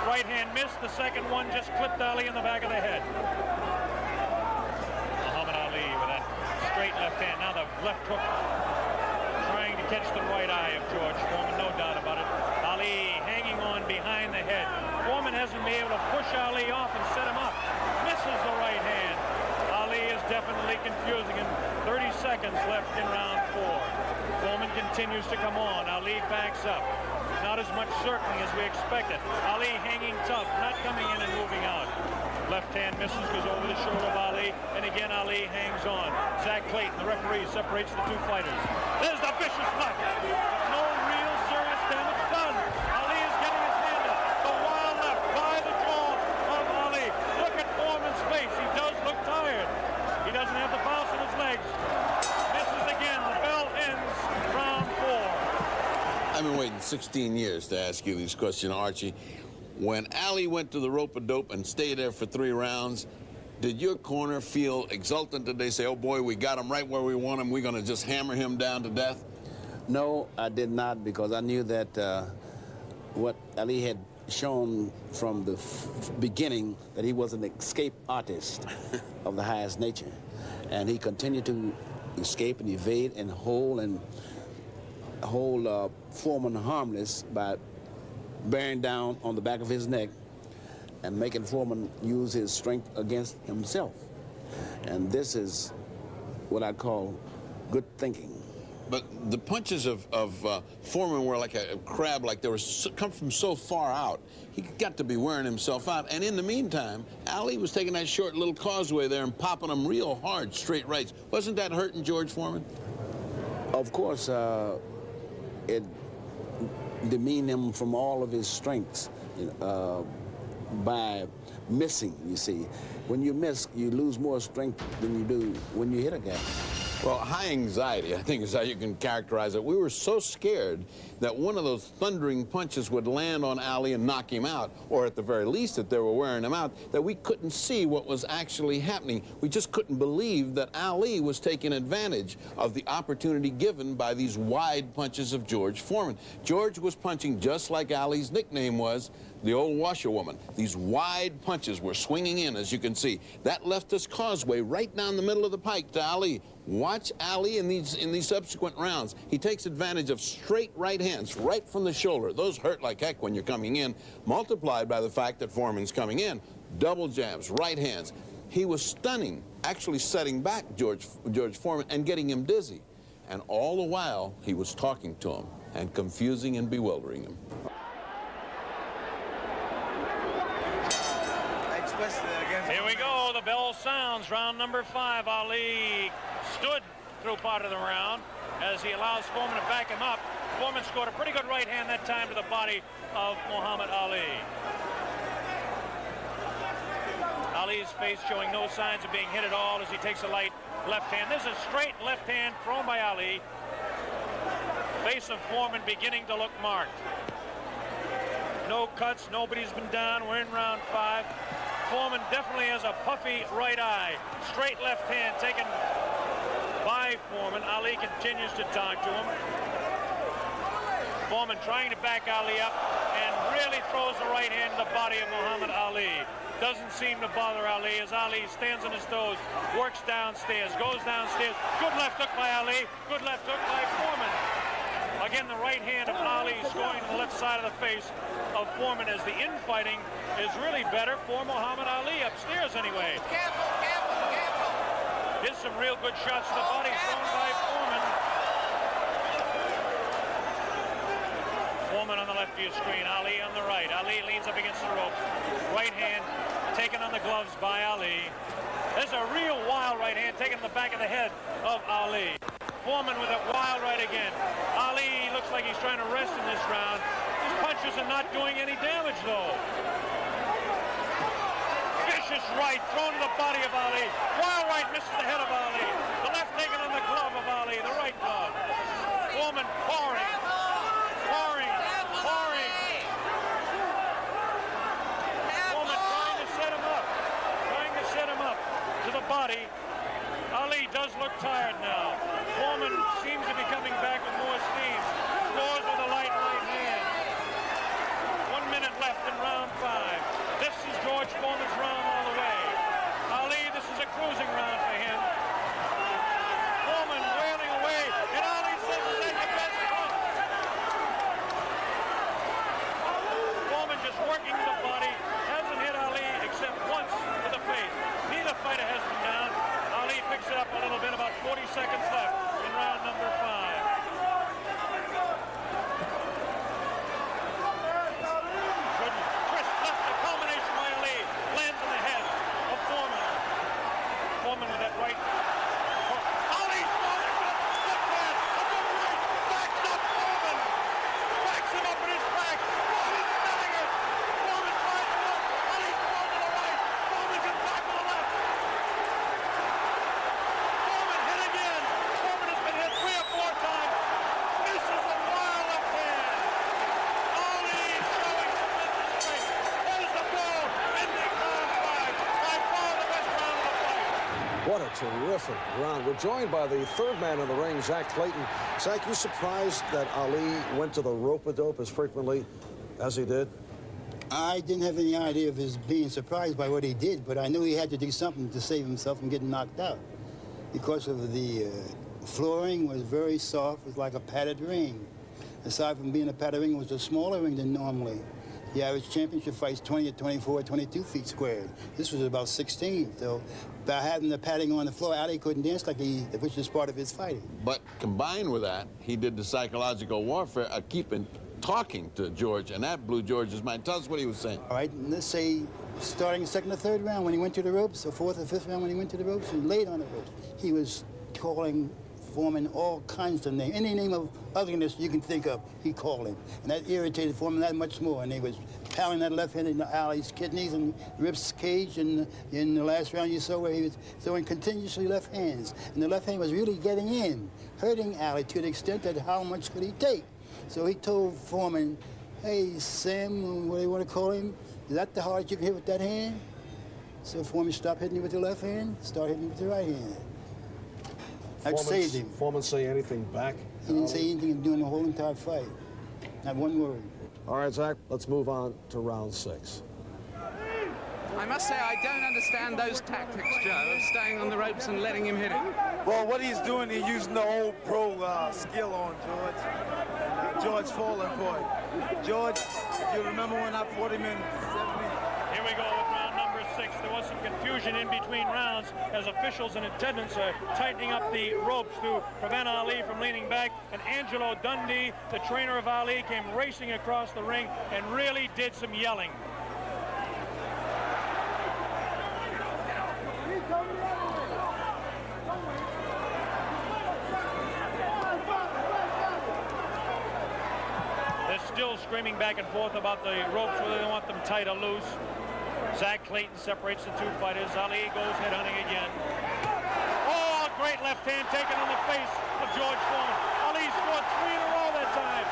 Right hand missed. The second one just clipped Ali in the back of the head. Muhammad Ali with that straight left hand. Now the left hook trying to catch the right eye of George Foreman, no doubt about it. Ali hanging on behind the head. Foreman hasn't been able to push Ali off and set him up. Misses the right hand. Ali is definitely confusing him. 30 seconds left in round 4. Foreman continues to come on. Ali backs up. Not as much certainty as we expected. Ali hanging tough, not coming in and moving out. Left hand misses, goes over the shoulder of Ali, and again Ali hangs on. Zach Clayton, the referee, separates the two fighters. There's the vicious left. No real serious damage done. Ali is getting his hand up. The wild left by the jaw of Ali. Look at Foreman's face. He does look tired. He doesn't have the bounce in his legs. Misses again. The bell ends round 4. I've been waiting 16 years to ask you this question, Archie. When Ali went to the rope-a-dope and stayed there for 3 rounds, did your corner feel exultant? Did they say, oh boy, we got him right where we want him, we're going to just hammer him down to death? No, I did not, because I knew that what Ali had shown from the beginning, that he was an escape artist of the highest nature. And he continued to escape and evade and hold Foreman harmless by bearing down on the back of his neck and making Foreman use his strength against himself. And this is what I call good thinking. But the punches of Foreman were like a crab, like they were come from so far out. He got to be wearing himself out. And in the meantime, Ali was taking that short little causeway there and popping them real hard, straight rights. Wasn't that hurting George Foreman? Of course, it demeaned him from all of his strengths by missing, you see. When you miss, you lose more strength than you do when you hit a guy. Well, high anxiety, I think is how you can characterize it. We were so scared that one of those thundering punches would land on Ali and knock him out, or at the very least that they were wearing him out, that we couldn't see what was actually happening. We just couldn't believe that Ali was taking advantage of the opportunity given by these wide punches of George Foreman. George was punching just like Ali's nickname was, the old washerwoman. These wide punches were swinging in, as you can see. That left us causeway right down the middle of the pike to Ali. Watch Ali in these subsequent rounds. He takes advantage of straight right hands, right from the shoulder. Those hurt like heck when you're coming in, multiplied by the fact that Foreman's coming in. Double jabs, right hands. He was stunning, actually setting back George Foreman and getting him dizzy. And all the while, he was talking to him and confusing and bewildering him. Here we go. The bell sounds. Round number 5. Ali stood through part of the round as he allows Foreman to back him up. Foreman scored a pretty good right hand that time to the body of Muhammad Ali. Ali's face showing no signs of being hit at all as he takes a light left hand. This is a straight left hand thrown by Ali. Face of Foreman beginning to look marked. No cuts. Nobody's been down. We're in round 5. Foreman definitely has a puffy right eye. Straight left hand taken by Foreman. Ali continues to talk to him. Foreman trying to back Ali up and really throws the right hand to the body of Muhammad Ali. Doesn't seem to bother Ali as Ali stands on his toes, works downstairs, goes downstairs. Good left hook by Ali. Good left hook by Foreman. Again, the right hand of Ali scoring to the left side of the face of Foreman as the infighting is really better for Muhammad Ali, upstairs anyway. Careful, careful, careful. Here's some real good shots to the body thrown by Foreman. Foreman on the left of your screen, Ali on the right. Ali leans up against the ropes. Right hand taken on the gloves by Ali. There's a real wild right hand taken in the back of the head of Ali. Foreman with that wild right again. Ali looks like he's trying to rest in this round. His punches are not doing any damage, though. Vicious right thrown to the body of Ali. Wild right misses the head of Ali. The left taken on the glove of Ali, the right glove. Foreman pouring. Pouring. Pouring. Foreman trying to set him up. Trying to set him up to the body. Ali does look tired now. Foreman seems to be coming back with more steam. Scores with a light right hand. 1 minute left in round 5. This is George Foreman's round all the way. Ali, this is a cruising round for him. Foreman wailing away, and Ali says, "Is that your best one?" Foreman just working the body. Hasn't hit Ali except once to the face. Neither fighter has been down. Ali picks it up a little bit, about 40 seconds left in round number 5. Good twist left, the combination by Ali lands in the head of Foreman. Foreman with that right. Ali's got it. Good man. A good right. Backs up Foreman. Backs him up in his back. Foreman's selling it. Foreman tries to look. Ali's thrown to the right. Foreman can back to the left. Foreman hit again. Foreman has been hit 3 or 4 times. Misses a wild left hand. Ali showing tremendous strength. There's the ball. Ending round 5. By far the best round of the fight. What a terrific round. We're joined by the third man in the ring, Zach Clayton. Zach, you surprised that Ali went to the rope-a-dope as frequently as he did? I didn't have any idea of his being surprised by what he did, but I knew he had to do something to save himself from getting knocked out. Because of the flooring was very soft. It was like a padded ring. Aside from being a padded ring, it was a smaller ring than normally. The average championship fights 20 to 24, 22 feet squared. This was about 16. So by having the padding on the floor, Ali couldn't dance like which is part of his fighting. But combined with that, he did the psychological warfare of keeping talking to George, and that blew George's mind. Tell us what he was saying. All right, let's say starting second or third round when he went to the ropes, or fourth or fifth round when he went to the ropes, and laid on the ropes, he was calling Foreman all kinds of names. Any name of ugliness you can think of, he called him. And that irritated Foreman that much more. And he was pounding that left hand into Ali's kidneys and ribs cage. And in the last round you saw where he was throwing continuously left hands. And the left hand was really getting in, hurting Ali to the extent that how much could he take? So he told Foreman, hey, Sam, what do you want to call him? Is that the hardest you can hit with that hand? So Foreman stopped hitting you with the left hand, started hitting you with the right hand. That saved him. Foreman say anything back? He didn't say anything during the whole entire fight. Not one word. All right, Zach, let's move on to round 6. I must say I don't understand those tactics, Joe, of staying on the ropes and letting him hit it. Well, what he's doing, he's using the old pro skill on George. And George falling for it. George, if you remember when I fought him in 70. Here we go with round number 6. There was some confusion in between rounds as officials and attendants are tightening up the ropes to prevent Ali from leaning back. And Angelo Dundee, the trainer of Ali, came racing across the ring and really did some yelling. They're still screaming back and forth about the ropes, whether they want them tight or loose. Zach Clayton separates the two fighters. Ali goes headhunting again. Oh, a great left hand taken on the face of George Foreman. Ali scored 3 in a row that time.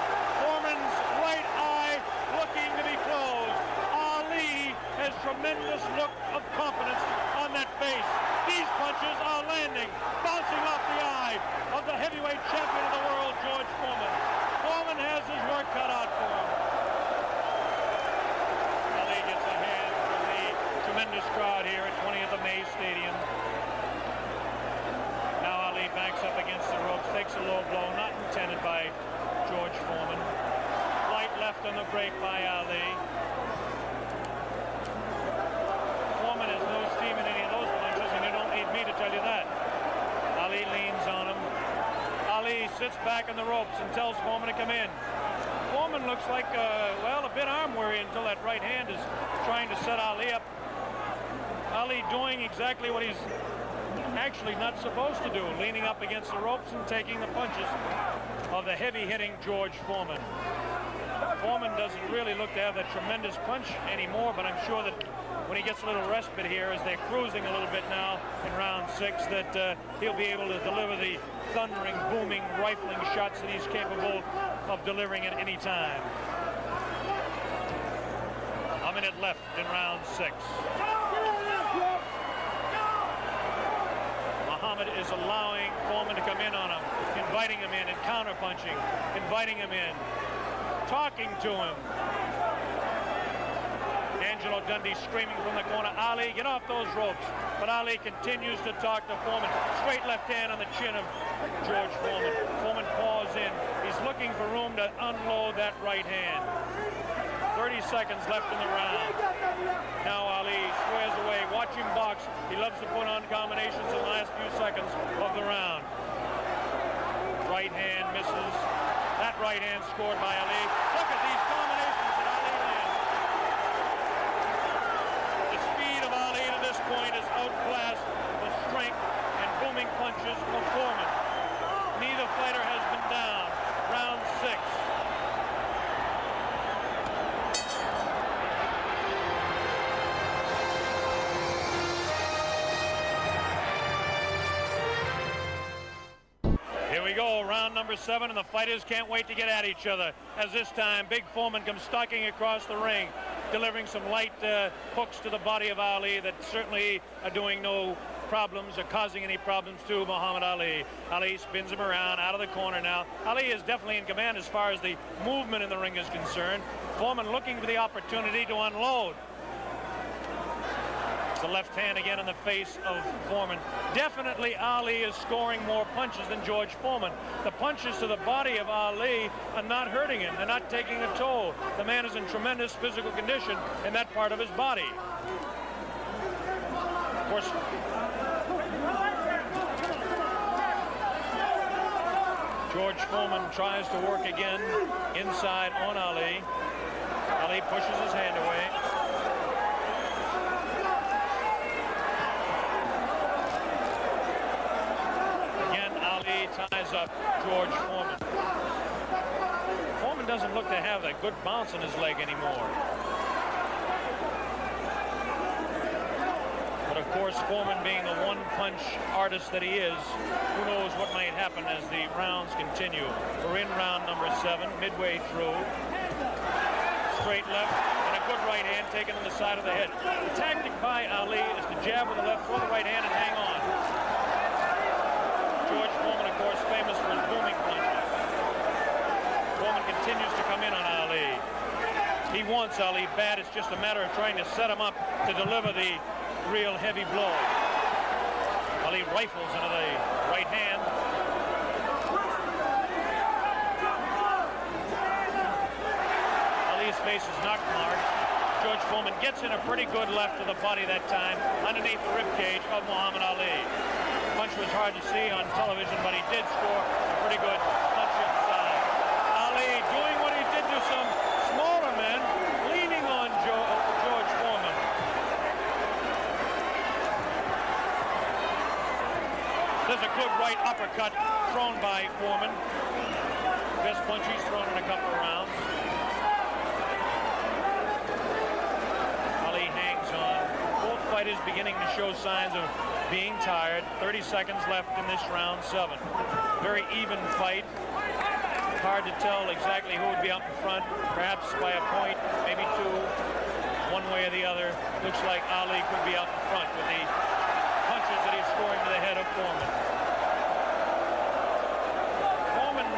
Foreman's right eye looking to be closed. Ali has tremendous look of confidence on that face. These punches are landing, bouncing off the eye of the heavyweight champion of the world, George Foreman. Foreman has his work cut out for him. Ali gets a hand from the tremendous crowd here at 20th of May Stadium. Now Ali backs up against the ropes, takes a low blow, not intended by George Foreman. Light left on the break by Ali. Foreman has no steam in any of those punches, and you don't need me to tell you that. Ali leans on him. Ali sits back on the ropes and tells Foreman to come in. Foreman looks like, well, a bit arm weary until that right hand is trying to set Ali up. Ali doing exactly what he's actually not supposed to do, leaning up against the ropes and taking the punches of the heavy-hitting George Foreman. Foreman doesn't really look to have that tremendous punch anymore, but I'm sure that when he gets a little respite here, as they're cruising a little bit now in round 6, that he'll be able to deliver the thundering, booming, rifling shots that he's capable of delivering at any time. A minute left in round 6. Muhammad is allowing Foreman to come in on him, inviting him in and counter-punching, inviting him in, talking to him. Angelo Dundee screaming from the corner, Ali, get off those ropes. But Ali continues to talk to Foreman. Straight left hand on the chin of George Foreman. Foreman paws in. He's looking for room to unload that right hand. 30 seconds left in the round. Now Ali squares away. Watch him box. He loves to put on combinations in the last few seconds of the round. Right hand misses. That right hand scored by Ali. Look at these combinations that Ali lands. The speed of Ali to this point has outclassed the strength and booming punches of Foreman. Neither fighter has been down. Round 6. Here we go, round number 7, and the fighters can't wait to get at each other. As this time, Big Foreman comes stalking across the ring, delivering some light hooks to the body of Ali that certainly are doing no problems or causing any problems to Muhammad Ali. Ali spins him around out of the corner now. Ali is definitely in command as far as the movement in the ring is concerned. Foreman looking for the opportunity to unload. It's the left hand again in the face of Foreman. Definitely Ali is scoring more punches than George Foreman. The punches to the body of Ali are not hurting him. They're not taking a toll. The man is in tremendous physical condition in that part of his body. Of course, George Foreman tries to work again inside on Ali. Ali pushes his hand away. Again, Ali ties up George Foreman. Foreman doesn't look to have that good bounce in his leg anymore. But of course, Foreman being the one-punch artist that he is, who knows what might happen as the rounds continue. We're in round number 7, midway through. Straight left and a good right hand taken on the side of the head. The tactic by Ali is to jab with the left, throw the right hand, and hang on. George Foreman, of course, famous for his booming punches. Foreman continues to come in on Ali. He wants Ali bad. It's just a matter of trying to set him up to deliver the real heavy blow. Ali rifles into the right hand. Ali's face is not marked. George Foreman gets in a pretty good left to the body that time, underneath the rib cage of Muhammad Ali. The punch was hard to see on television, but he did score a pretty good punch inside. Ali doing what he did to some smaller men, leaning on George Foreman. There's a good right uppercut thrown by Foreman. Best punch he's thrown in a couple of rounds. Ali hangs on. Both fighters beginning to show signs of being tired. 30 seconds left in this round 7. Very even fight. Hard to tell exactly who would be up in front. Perhaps by a point, maybe 2. One way or the other. Looks like Ali could be up in front with the punches that he's scoring to the head of Foreman. Foreman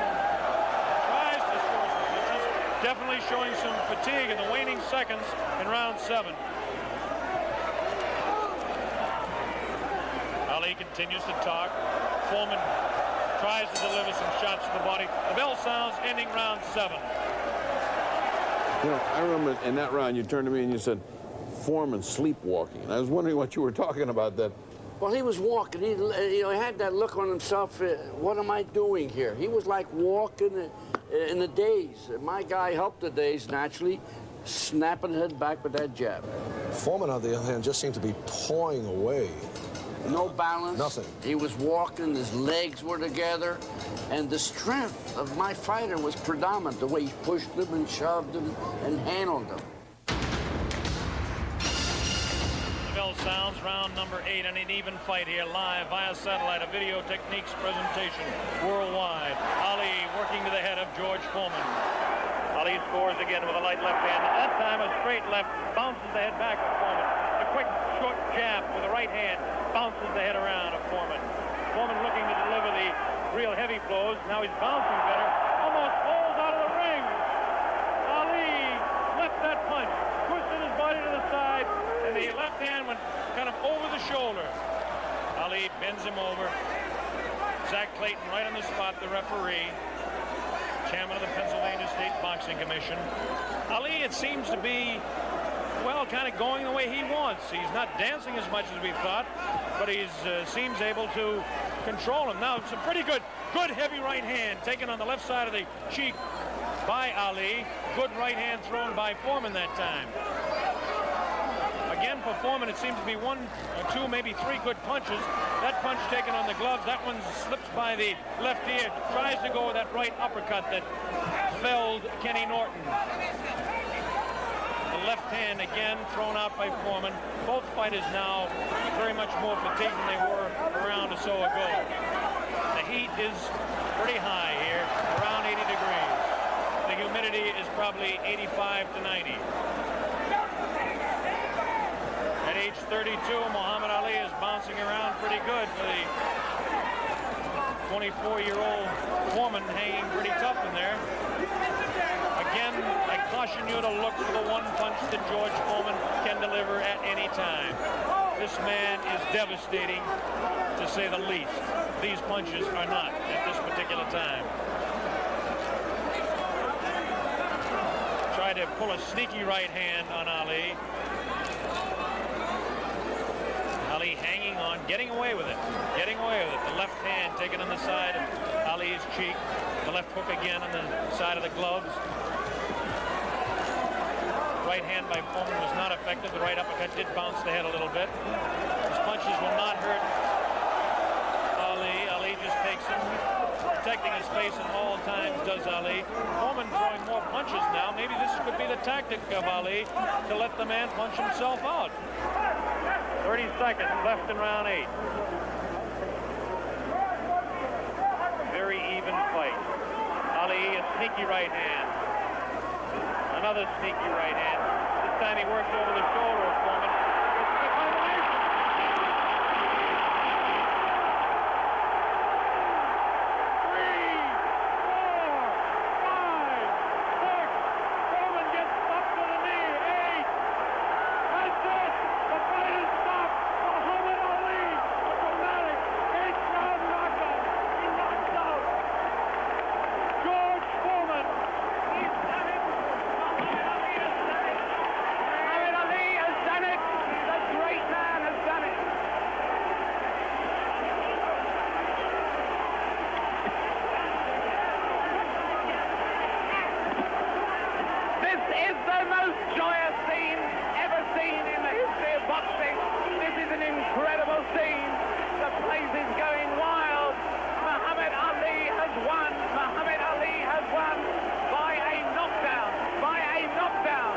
tries to score some punches, definitely showing some fatigue in the waning seconds in round 7. Ali continues to talk. Foreman tries to deliver some shots to the body. The bell sounds, ending round 7. You know, I remember in that round you turned to me and you said, Foreman sleepwalking. And I was wondering what you were talking about that. Well, he was walking. He had that look on himself. What am I doing here? He was like walking in a daze. My guy helped the daze naturally, snapping the head back with that jab. Foreman, on the other hand, just seemed to be toying away. No balance. Nothing. He was walking, his legs were together, and the strength of my fighter was predominant, the way he pushed him and shoved him and handled him. Sounds round number 8 and an even fight here live via satellite, a video techniques presentation worldwide. Ali working to the head of George Foreman. Ali scores again with a light left hand. That time a straight left bounces the head back of Foreman. A quick short jab with the right hand bounces the head around of Foreman. Foreman looking to deliver the real heavy blows. Now he's bouncing better. Almost falls out of the ring. Ali left that punch, twisted his body to the side, and the left hand went kind of over the shoulder. Ali bends him over. Zach Clayton right on the spot, the referee, chairman of the Pennsylvania State Boxing Commission. Ali, it seems to be, well, kind of going the way he wants. He's not dancing as much as we thought, but he seems able to control him. Now, it's a pretty good heavy right hand taken on the left side of the cheek by Ali. Good right hand thrown by Foreman that time. Again, for Foreman, it seems to be 1 or 2, maybe 3 good punches. That punch taken on the gloves, that one slips by the left ear, tries to go with that right uppercut that felled Kenny Norton. The left hand again thrown out by Foreman. Both fighters now very much more fatigued than they were a round or so ago. The heat is pretty high here, around 80 degrees. The humidity is probably 85 to 90. At age 32, Muhammad Ali is bouncing around pretty good for the 24-year-old Foreman, hanging pretty tough in there. Again, I caution you to look for the one punch that George Foreman can deliver at any time. This man is devastating, to say the least. These punches are not at this particular time. Tried to pull a sneaky right hand on Ali. Ali hanging on, getting away with it. Getting away with it. The left hand taken on the side of Ali's cheek. The left hook again on the side of the gloves. Right hand by Foreman was not effective. The right uppercut did bounce the head a little bit. His punches will not hurt Ali. Ali just takes him, protecting his face at all times, does Ali. Foreman throwing more punches now. Maybe this could be the tactic of Ali to let the man punch himself out. 30 seconds left in round 8. Very even fight. Ali, a sneaky right hand. Another sneaky right hand. This time he works over the shoulder of Foreman. It's the combination. 3, 4, 5, 6. Foreman gets up to the knee. 8. That's it. The fight is stopped. Muhammad Ali, a dramatic 8th-round knockout. He knocks out George Foreman. He's done it. Muhammad Ali has done it. The great man has done it. This is the most joyous scene ever seen in the history of boxing. This is an incredible scene. The place is going wild. Muhammad Ali has won. Muhammad Ali has won by a knockdown. By a knockdown.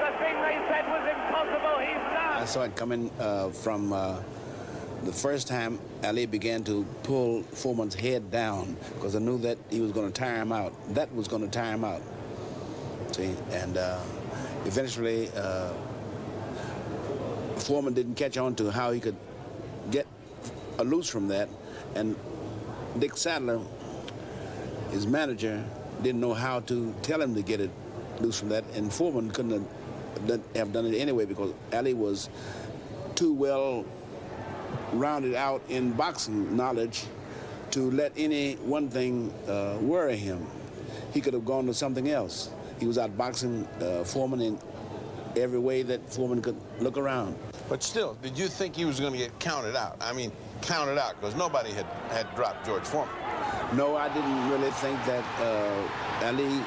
The thing they said was impossible, he's done. I saw it coming from the first time Ali began to pull Foreman's head down, because I knew that he was going to tire him out. That was going to tire him out. See, and eventually Foreman didn't catch on to how he could get loose from that, and Dick Sadler, his manager, didn't know how to tell him to get it loose from that, and Foreman couldn't have done it anyway, because Ali was too well rounded out in boxing knowledge to let any one thing worry him. He could have gone to something else. He was out boxing Foreman in every way that Foreman could look around. But still, did you think he was going to get counted out? I mean, counted out, because nobody had dropped George Foreman. No, I didn't really think that Ali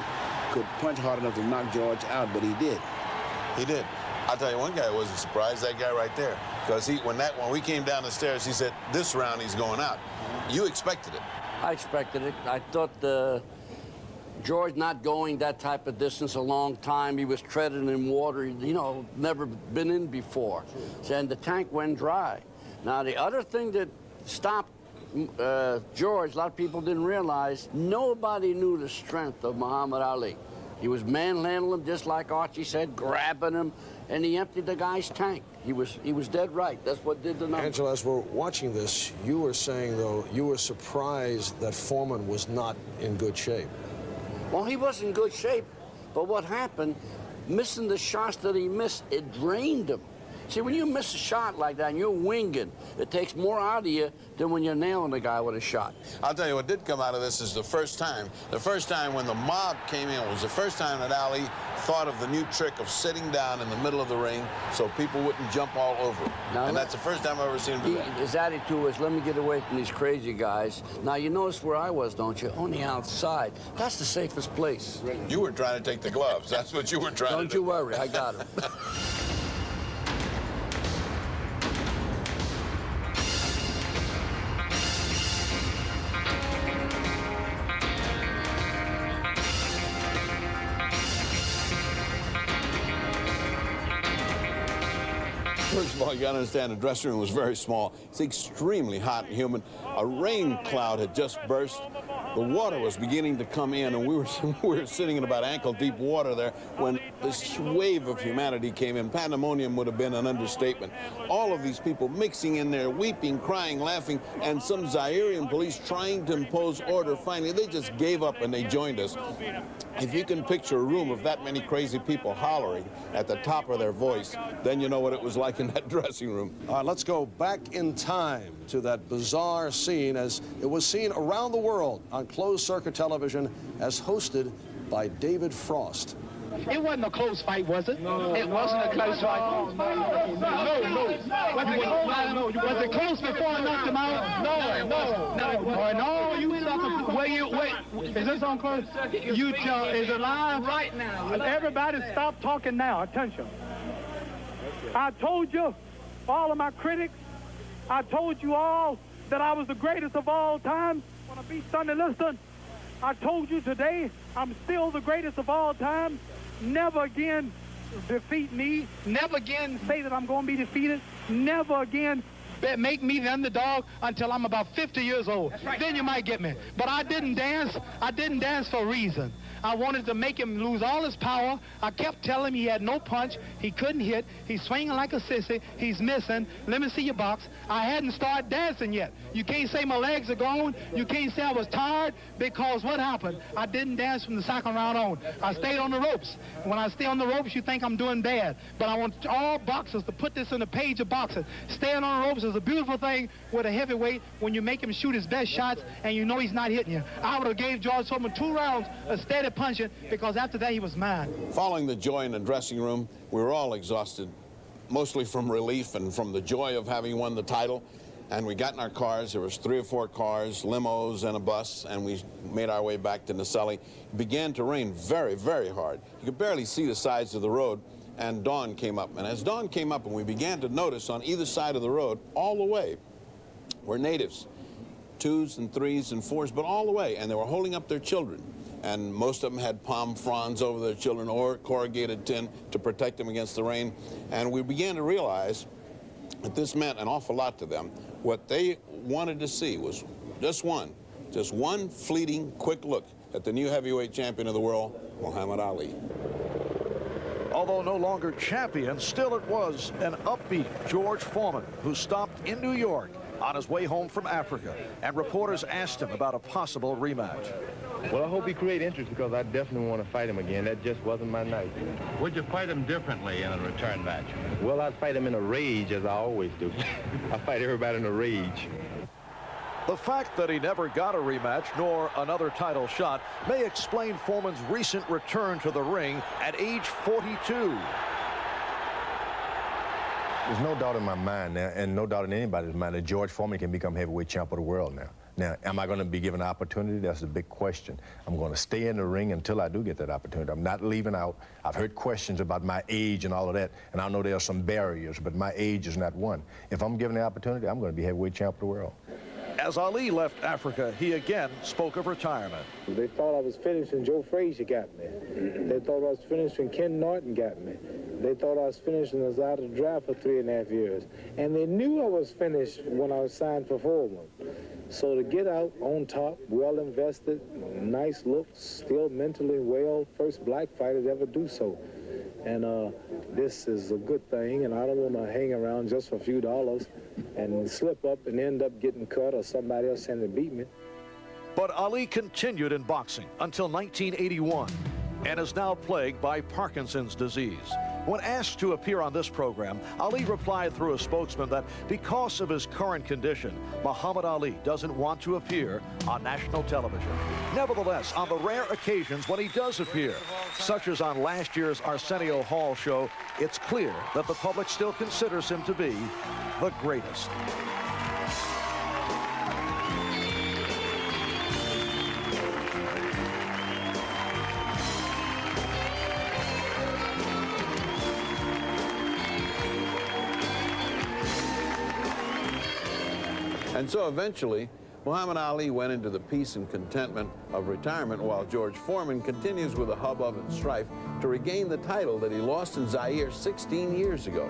could punch hard enough to knock George out, but he did. He did. I'll tell you, one guy wasn't surprised, that guy right there. Because when we came down the stairs, he said, this round he's going out. You expected it. I expected it. I thought George not going that type of distance a long time. He was treading in water, you know, never been in before. And the tank went dry. Now, the other thing that stopped George, a lot of people didn't realize, nobody knew the strength of Muhammad Ali. He was manhandling him, just like Archie said, grabbing him, and he emptied the guy's tank. He was dead right. That's what did the number. Angela, as we're watching this, you were saying, though, you were surprised that Foreman was not in good shape. Well, he was in good shape, but what happened, missing the shots that he missed, it drained him. See, when you miss a shot like that and you're winging, it takes more out of you than when you're nailing the guy with a shot. I'll tell you what did come out of this is the first time when the mob came in, was the first time that Ali thought of the new trick of sitting down in the middle of the ring so people wouldn't jump all over him. And that's the first time I've ever seen him do that. His attitude was, let me get away from these crazy guys. Now, you notice where I was, don't you? On the outside. That's the safest place. You were trying to take the gloves. That's what you were trying to do. Don't you worry, I got him. First of all, you got to understand the dressing room was very small. It's extremely hot and humid. A rain cloud had just burst. The water was beginning to come in, and we were sitting in about ankle-deep water there when this wave of humanity came in. Pandemonium would have been an understatement. All of these people mixing in there, weeping, crying, laughing, and some Zairian police trying to impose order. Finally, they just gave up and they joined us. If you can picture a room of that many crazy people hollering at the top of their voice, then you know what it was like in that dressing room. All right, let's go back in time to that bizarre scene as it was seen around the world on closed-circuit television as hosted by David Frost. It wasn't a close fight, was it? No, it wasn't a close fight. No. Was it close before I knocked him out? No. You sucker. Wait. Is this on close? You is it live? Right now. Everybody stop talking now. Attention. I told you, all of my critics, I told you all that I was the greatest of all time when I beat Sonny Liston. I told you today I'm still the greatest of all time. Never again defeat me. Never again say that I'm going to be defeated. Never again make me the underdog until I'm about 50 years old. Right. Then you might get me. But I didn't dance. I didn't dance for a reason. I wanted to make him lose all his power. I kept telling him he had no punch. He couldn't hit. He's swinging like a sissy. He's missing. Let me see your box. I hadn't started dancing yet. You can't say my legs are gone. You can't say I was tired, because what happened? I didn't dance from the second round on. I stayed on the ropes. When I stay on the ropes, you think I'm doing bad. But I want all boxers to put this in the page of boxing. Staying on the ropes is a beautiful thing with a heavyweight when you make him shoot his best shots and you know he's not hitting you. I would have gave George Foreman 2 rounds of steady punching, because after that he was mine. Following the joy in the dressing room, we were all exhausted, mostly from relief and from the joy of having won the title. And we got in our cars. There was 3 or 4 cars, limos, and a bus, and we made our way back to Naselli. It began to rain very, very hard. You could barely see the sides of the road, and dawn came up. And as dawn came up and we began to notice on either side of the road, all the way, were natives, 2s and 3s and 4s, but all the way, and they were holding up their children. And most of them had palm fronds over their children or corrugated tin to protect them against the rain. And we began to realize that this meant an awful lot to them. What they wanted to see was just one fleeting, quick look at the new heavyweight champion of the world, Muhammad Ali. Although no longer champion, still it was an upbeat George Foreman who stopped in New York on his way home from Africa, and reporters asked him about a possible rematch. Well, I hope he create interest, because I definitely want to fight him again. That just wasn't my night. Would you fight him differently in a return match? Well, I'd fight him in a rage, as I always do. I fight everybody in a rage. The fact that he never got a rematch nor another title shot may explain Foreman's recent return to the ring at age 42. There's no doubt in my mind now, and no doubt in anybody's mind, that George Foreman can become heavyweight champ of the world now. Now, am I going to be given an opportunity? That's the big question. I'm going to stay in the ring until I do get that opportunity. I'm not leaving out. I've heard questions about my age and all of that, and I know there are some barriers, but my age is not one. If I'm given the opportunity, I'm going to be heavyweight champ of the world. As Ali left Africa, he again spoke of retirement. They thought I was finished when Joe Frazier got me. They thought I was finished when Ken Norton got me. They thought I was finished when I was out of the draft for 3.5 years. And they knew I was finished when I was signed for Foreman. So to get out on top, well invested, nice looks, still mentally well, first black fighter to ever do so. And this is a good thing, and I don't want to hang around just for a few dollars and slip up and end up getting cut or somebody else having to beat me. But Ali continued in boxing until 1981 and is now plagued by Parkinson's disease. When asked to appear on this program, Ali replied through a spokesman that because of his current condition, Muhammad Ali doesn't want to appear on national television. Nevertheless, on the rare occasions when he does appear, such as on last year's Arsenio Hall show, it's clear that the public still considers him to be the greatest. And so eventually, Muhammad Ali went into the peace and contentment of retirement, while George Foreman continues with a hubbub and strife to regain the title that he lost in Zaire 16 years ago.